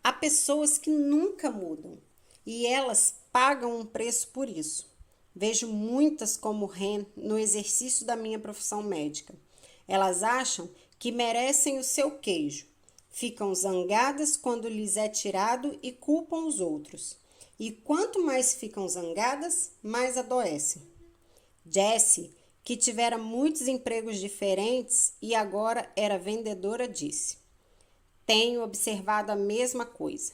Há pessoas que nunca mudam e elas pagam um preço por isso. Vejo muitas como Ren no exercício da minha profissão médica. Elas acham que merecem o seu queijo. Ficam zangadas quando lhes é tirado e culpam os outros. E quanto mais ficam zangadas, mais adoecem. Jessie, que tivera muitos empregos diferentes e agora era vendedora, disse: tenho observado a mesma coisa.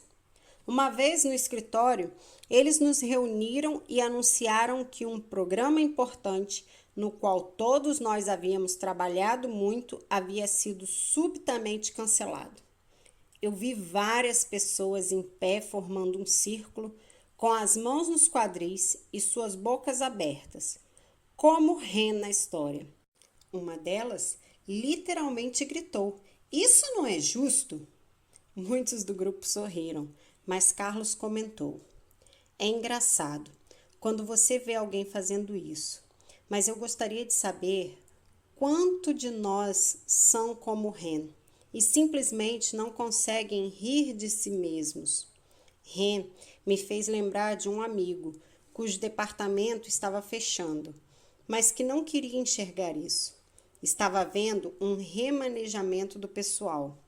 Uma vez no escritório, eles nos reuniram e anunciaram que um programa importante, no qual todos nós havíamos trabalhado muito, havia sido subitamente cancelado. Eu vi várias pessoas em pé formando um círculo, com as mãos nos quadris e suas bocas abertas, como Ren na história. Uma delas literalmente gritou: isso não é justo? Muitos do grupo sorriram, mas Carlos comentou: é engraçado quando você vê alguém fazendo isso, mas eu gostaria de saber quanto de nós são como Ren e simplesmente não conseguem rir de si mesmos. Ren me fez lembrar de um amigo cujo departamento estava fechando, mas que não queria enxergar isso. Estava havendo um remanejamento do pessoal.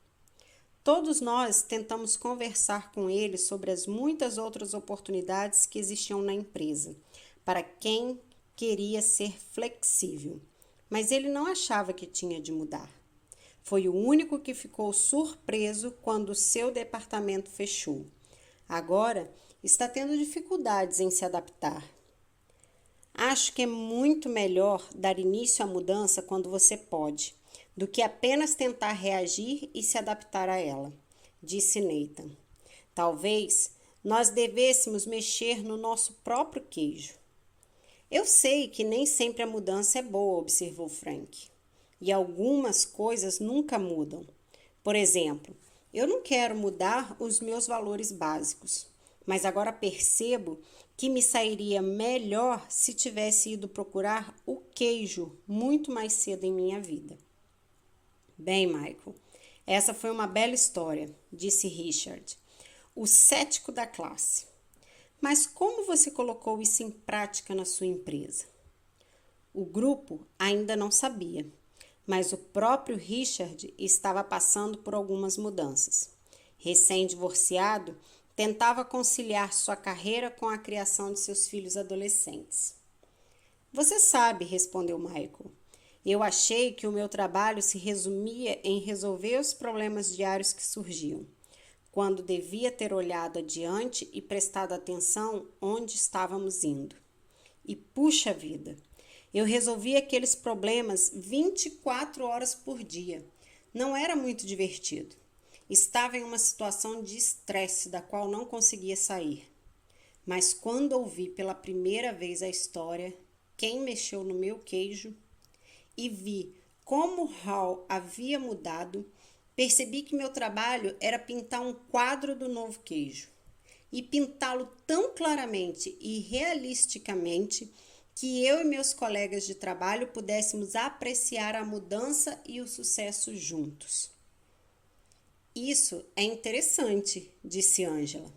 Todos nós tentamos conversar com ele sobre as muitas outras oportunidades que existiam na empresa, para quem queria ser flexível, mas ele não achava que tinha de mudar. Foi o único que ficou surpreso quando o seu departamento fechou. Agora está tendo dificuldades em se adaptar. Acho que é muito melhor dar início à mudança quando você pode, do que apenas tentar reagir e se adaptar a ela, disse Nathan. Talvez nós devêssemos mexer no nosso próprio queijo. Eu sei que nem sempre a mudança é boa, observou Frank. E algumas coisas nunca mudam. Por exemplo, eu não quero mudar os meus valores básicos, mas agora percebo que me sairia melhor se tivesse ido procurar o queijo muito mais cedo em minha vida. Bem, Michael, essa foi uma bela história, disse Richard, o cético da classe. Mas como você colocou isso em prática na sua empresa? O grupo ainda não sabia, mas o próprio Richard estava passando por algumas mudanças. Recém-divorciado, tentava conciliar sua carreira com a criação de seus filhos adolescentes. Você sabe, respondeu Michael. Eu achei que o meu trabalho se resumia em resolver os problemas diários que surgiam, quando devia ter olhado adiante e prestado atenção onde estávamos indo. E puxa vida, eu resolvia aqueles problemas 24 horas por dia. Não era muito divertido. Estava em uma situação de estresse da qual não conseguia sair. Mas quando ouvi pela primeira vez a história, quem mexeu no meu queijo, e vi como Hal havia mudado, percebi que meu trabalho era pintar um quadro do novo queijo. E pintá-lo tão claramente e realisticamente que eu e meus colegas de trabalho pudéssemos apreciar a mudança e o sucesso juntos. Isso é interessante, disse Angela,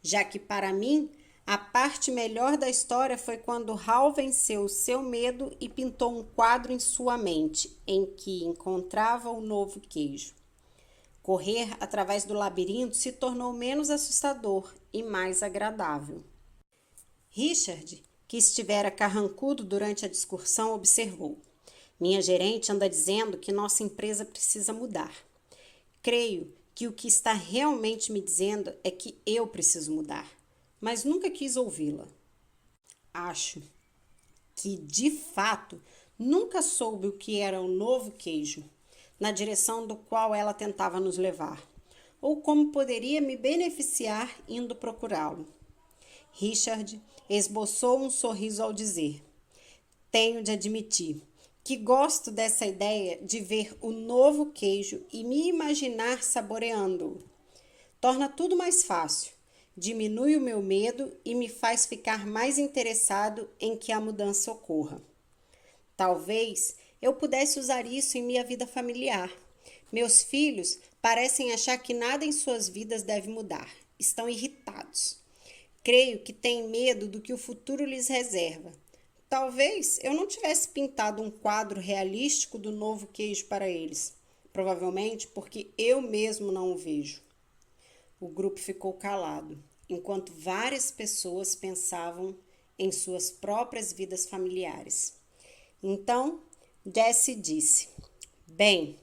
já que para mim a parte melhor da história foi quando Hal venceu o seu medo e pintou um quadro em sua mente, em que encontrava o novo queijo. Correr através do labirinto se tornou menos assustador e mais agradável. Richard, que estivera carrancudo durante a discussão, observou. Minha gerente anda dizendo que nossa empresa precisa mudar. Creio que o que está realmente me dizendo é que eu preciso mudar, mas nunca quis ouvi-la. Acho que, de fato, nunca soube o que era o novo queijo, na direção do qual ela tentava nos levar, ou como poderia me beneficiar indo procurá-lo. Richard esboçou um sorriso ao dizer: tenho de admitir que gosto dessa ideia de ver o novo queijo e me imaginar saboreando-o. Torna tudo mais fácil, diminui o meu medo e me faz ficar mais interessado em que a mudança ocorra. Talvez eu pudesse usar isso em minha vida familiar. Meus filhos parecem achar que nada em suas vidas deve mudar. Estão irritados. Creio que têm medo do que o futuro lhes reserva. Talvez eu não tivesse pintado um quadro realístico do novo queijo para eles. Provavelmente porque eu mesmo não o vejo. O grupo ficou calado, enquanto várias pessoas pensavam em suas próprias vidas familiares. Então, Jessie disse: bem,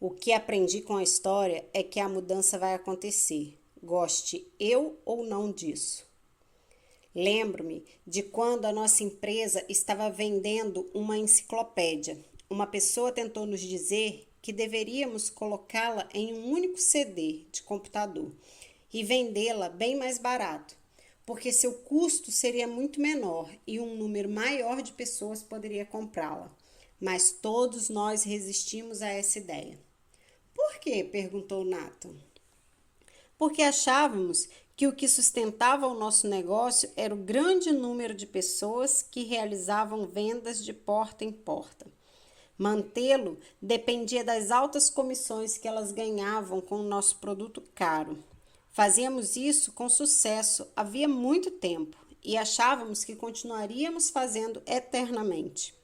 o que aprendi com a história é que a mudança vai acontecer, goste eu ou não disso. Lembro-me de quando a nossa empresa estava vendendo uma enciclopédia. Uma pessoa tentou nos dizer que deveríamos colocá-la em um único CD de computador e vendê-la bem mais barato, porque seu custo seria muito menor e um número maior de pessoas poderia comprá-la. Mas todos nós resistimos a essa ideia. Por quê? Perguntou Nathan. Porque achávamos que o que sustentava o nosso negócio era o grande número de pessoas que realizavam vendas de porta em porta. Mantê-lo dependia das altas comissões que elas ganhavam com o nosso produto caro. Fazíamos isso com sucesso havia muito tempo e achávamos que continuaríamos fazendo eternamente.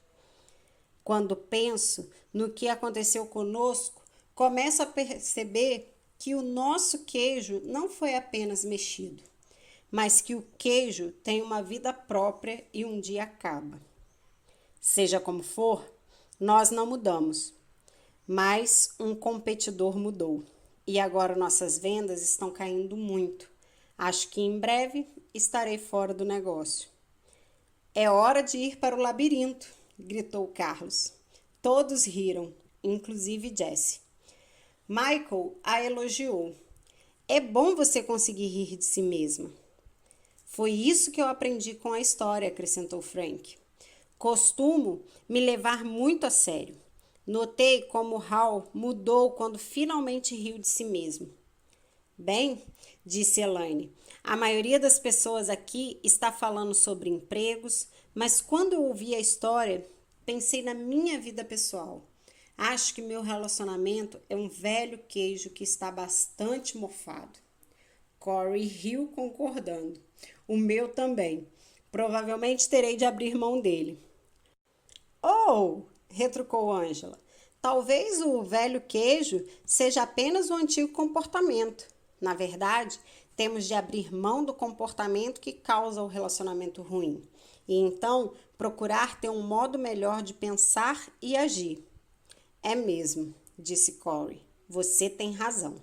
Quando penso no que aconteceu conosco, começo a perceber que o nosso queijo não foi apenas mexido, mas que o queijo tem uma vida própria e um dia acaba. Seja como for, nós não mudamos, mas um competidor mudou. E agora nossas vendas estão caindo muito. Acho que em breve estarei fora do negócio. É hora de ir para o labirinto, gritou Carlos. Todos riram, inclusive Jessie. Michael a elogiou. É bom você conseguir rir de si mesma. Foi isso que eu aprendi com a história, acrescentou Frank. Costumo me levar muito a sério. Notei como Hal mudou quando finalmente riu de si mesmo. Bem, disse Elaine, a maioria das pessoas aqui está falando sobre empregos, mas quando eu ouvi a história, pensei na minha vida pessoal. Acho que meu relacionamento é um velho queijo que está bastante mofado. Corey riu concordando. O meu também. Provavelmente terei de abrir mão dele. Oh! Retrucou Angela. Talvez o velho queijo seja apenas um antigo comportamento. Na verdade, temos de abrir mão do comportamento que causa o relacionamento ruim. E então procurar ter um modo melhor de pensar e agir. É mesmo, disse Corey. Você tem razão.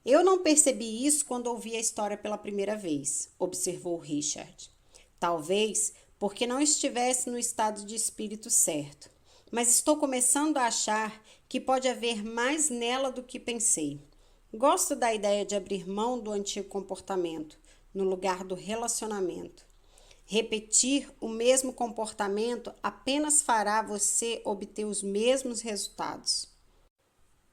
Eu não percebi isso quando ouvi a história pela primeira vez, observou Richard. Talvez porque não estivesse no estado de espírito certo. Mas estou começando a achar que pode haver mais nela do que pensei. Gosto da ideia de abrir mão do antigo comportamento, no lugar do relacionamento. Repetir o mesmo comportamento apenas fará você obter os mesmos resultados.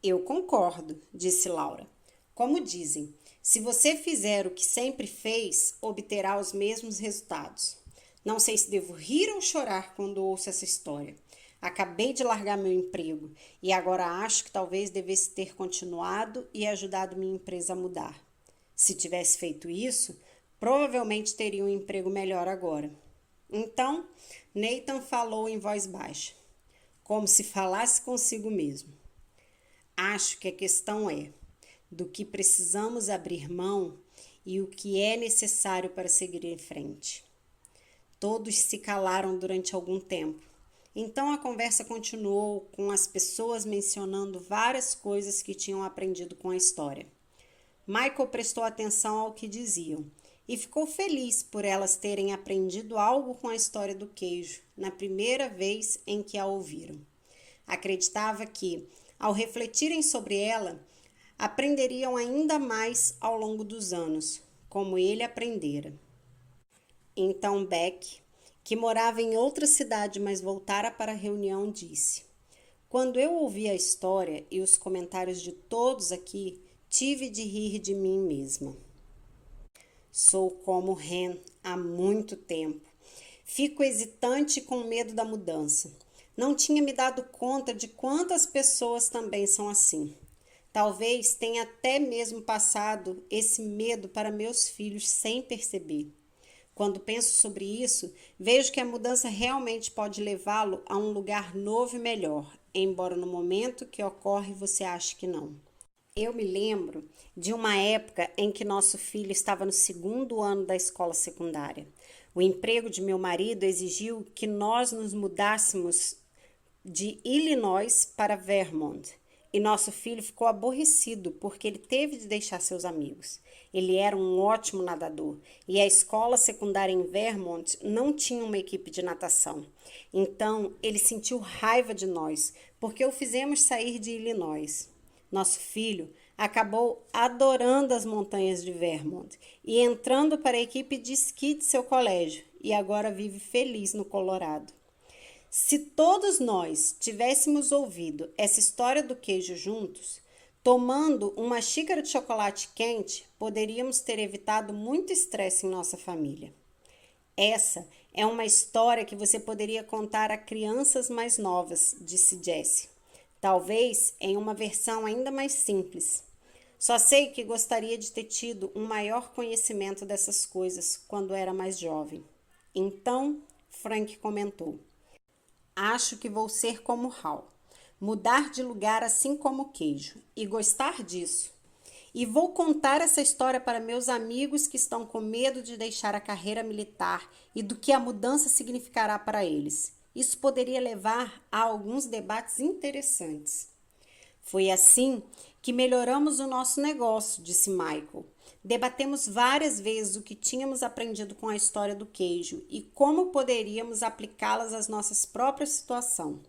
Eu concordo, disse Laura. Como dizem, se você fizer o que sempre fez, obterá os mesmos resultados. Não sei se devo rir ou chorar quando ouço essa história. Acabei de largar meu emprego e agora acho que talvez devesse ter continuado e ajudado minha empresa a mudar. Se tivesse feito isso, provavelmente teria um emprego melhor agora. Então, Nathan falou em voz baixa, como se falasse consigo mesmo. Acho que a questão é do que precisamos abrir mão e o que é necessário para seguir em frente. Todos se calaram durante algum tempo. Então a conversa continuou com as pessoas mencionando várias coisas que tinham aprendido com a história. Michael prestou atenção ao que diziam e ficou feliz por elas terem aprendido algo com a história do queijo na primeira vez em que a ouviram. Acreditava que, ao refletirem sobre ela, aprenderiam ainda mais ao longo dos anos, como ele aprendera. Então Beck, que morava em outra cidade, mas voltara para a reunião, disse: Quando eu ouvi a história e os comentários de todos aqui, tive de rir de mim mesma. Sou como Ren há muito tempo. Fico hesitante e com medo da mudança. Não tinha me dado conta de quantas pessoas também são assim. Talvez tenha até mesmo passado esse medo para meus filhos sem perceber. Quando penso sobre isso, vejo que a mudança realmente pode levá-lo a um lugar novo e melhor, embora no momento que ocorre você ache que não. Eu me lembro de uma época em que nosso filho estava no 2º ano da escola secundária. O emprego de meu marido exigiu que nós nos mudássemos de Illinois para Vermont. E nosso filho ficou aborrecido porque ele teve de deixar seus amigos. Ele era um ótimo nadador e a escola secundária em Vermont não tinha uma equipe de natação. Então, ele sentiu raiva de nós porque o fizemos sair de Illinois. Nosso filho acabou adorando as montanhas de Vermont e entrando para a equipe de esqui de seu colégio e agora vive feliz no Colorado. Se todos nós tivéssemos ouvido essa história do queijo juntos, tomando uma xícara de chocolate quente, poderíamos ter evitado muito estresse em nossa família. Essa é uma história que você poderia contar a crianças mais novas, disse Jessie. Talvez em uma versão ainda mais simples. Só sei que gostaria de ter tido um maior conhecimento dessas coisas quando era mais jovem. Então, Frank comentou: acho que vou ser como Hal, mudar de lugar assim como o queijo, e gostar disso. E vou contar essa história para meus amigos que estão com medo de deixar a carreira militar e do que a mudança significará para eles. Isso poderia levar a alguns debates interessantes. Foi assim que melhoramos o nosso negócio, disse Michael. Debatemos várias vezes o que tínhamos aprendido com a história do queijo e como poderíamos aplicá-las às nossas próprias situações.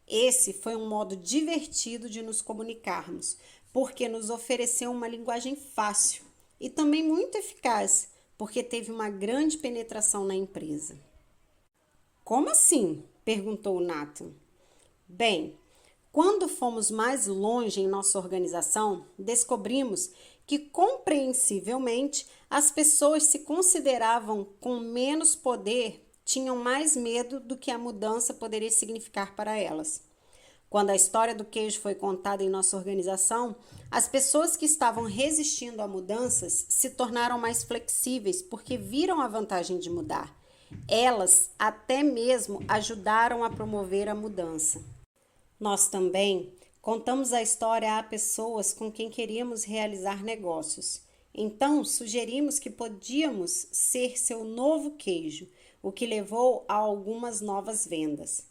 Esse foi um modo divertido de nos comunicarmos, porque nos ofereceu uma linguagem fácil e também muito eficaz, porque teve uma grande penetração na empresa. Como assim? Perguntou Nathan. Bem, quando fomos mais longe em nossa organização, descobrimos que, compreensivelmente, as pessoas se consideravam com menos poder, tinham mais medo do que a mudança poderia significar para elas. Quando a história do queijo foi contada em nossa organização, as pessoas que estavam resistindo a mudanças se tornaram mais flexíveis porque viram a vantagem de mudar. Elas até mesmo ajudaram a promover a mudança. Nós também contamos a história a pessoas com quem queríamos realizar negócios. Então, sugerimos que podíamos ser seu novo queijo, o que levou a algumas novas vendas.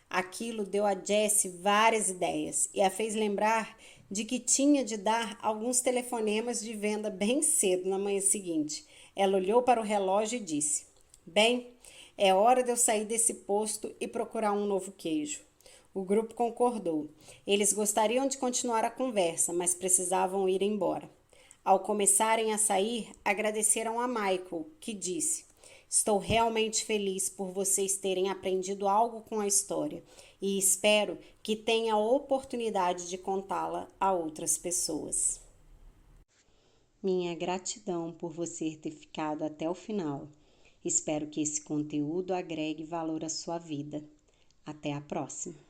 Aquilo deu a Jessie várias ideias e a fez lembrar de que tinha de dar alguns telefonemas de venda bem cedo na manhã seguinte. Ela olhou para o relógio e disse: bem, é hora de eu sair desse posto e procurar um novo queijo. O grupo concordou. Eles gostariam de continuar a conversa, mas precisavam ir embora. Ao começarem a sair, agradeceram a Michael, que disse: estou realmente feliz por vocês terem aprendido algo com a história e espero que tenha a oportunidade de contá-la a outras pessoas. Minha gratidão por você ter ficado até o final. Espero que esse conteúdo agregue valor à sua vida. Até a próxima!